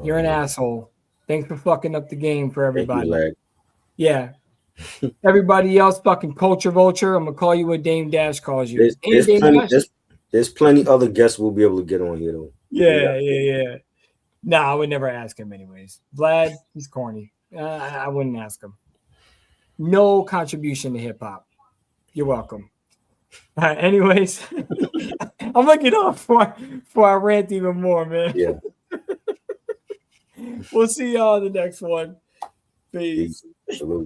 You're an asshole. Thanks for fucking up the game for everybody. Thank you, yeah. Everybody else, fucking culture vulture. I'm gonna call you what Dame Dash calls you. There's plenty other guests we'll be able to get on here though. Yeah. Nah, I would never ask him anyways. Vlad, he's corny. I wouldn't ask him. No contribution to hip hop. You're welcome. All right, anyways, I'm looking off for I rant even more, man. Yeah. We'll see y'all in the next one. Peace. Salute.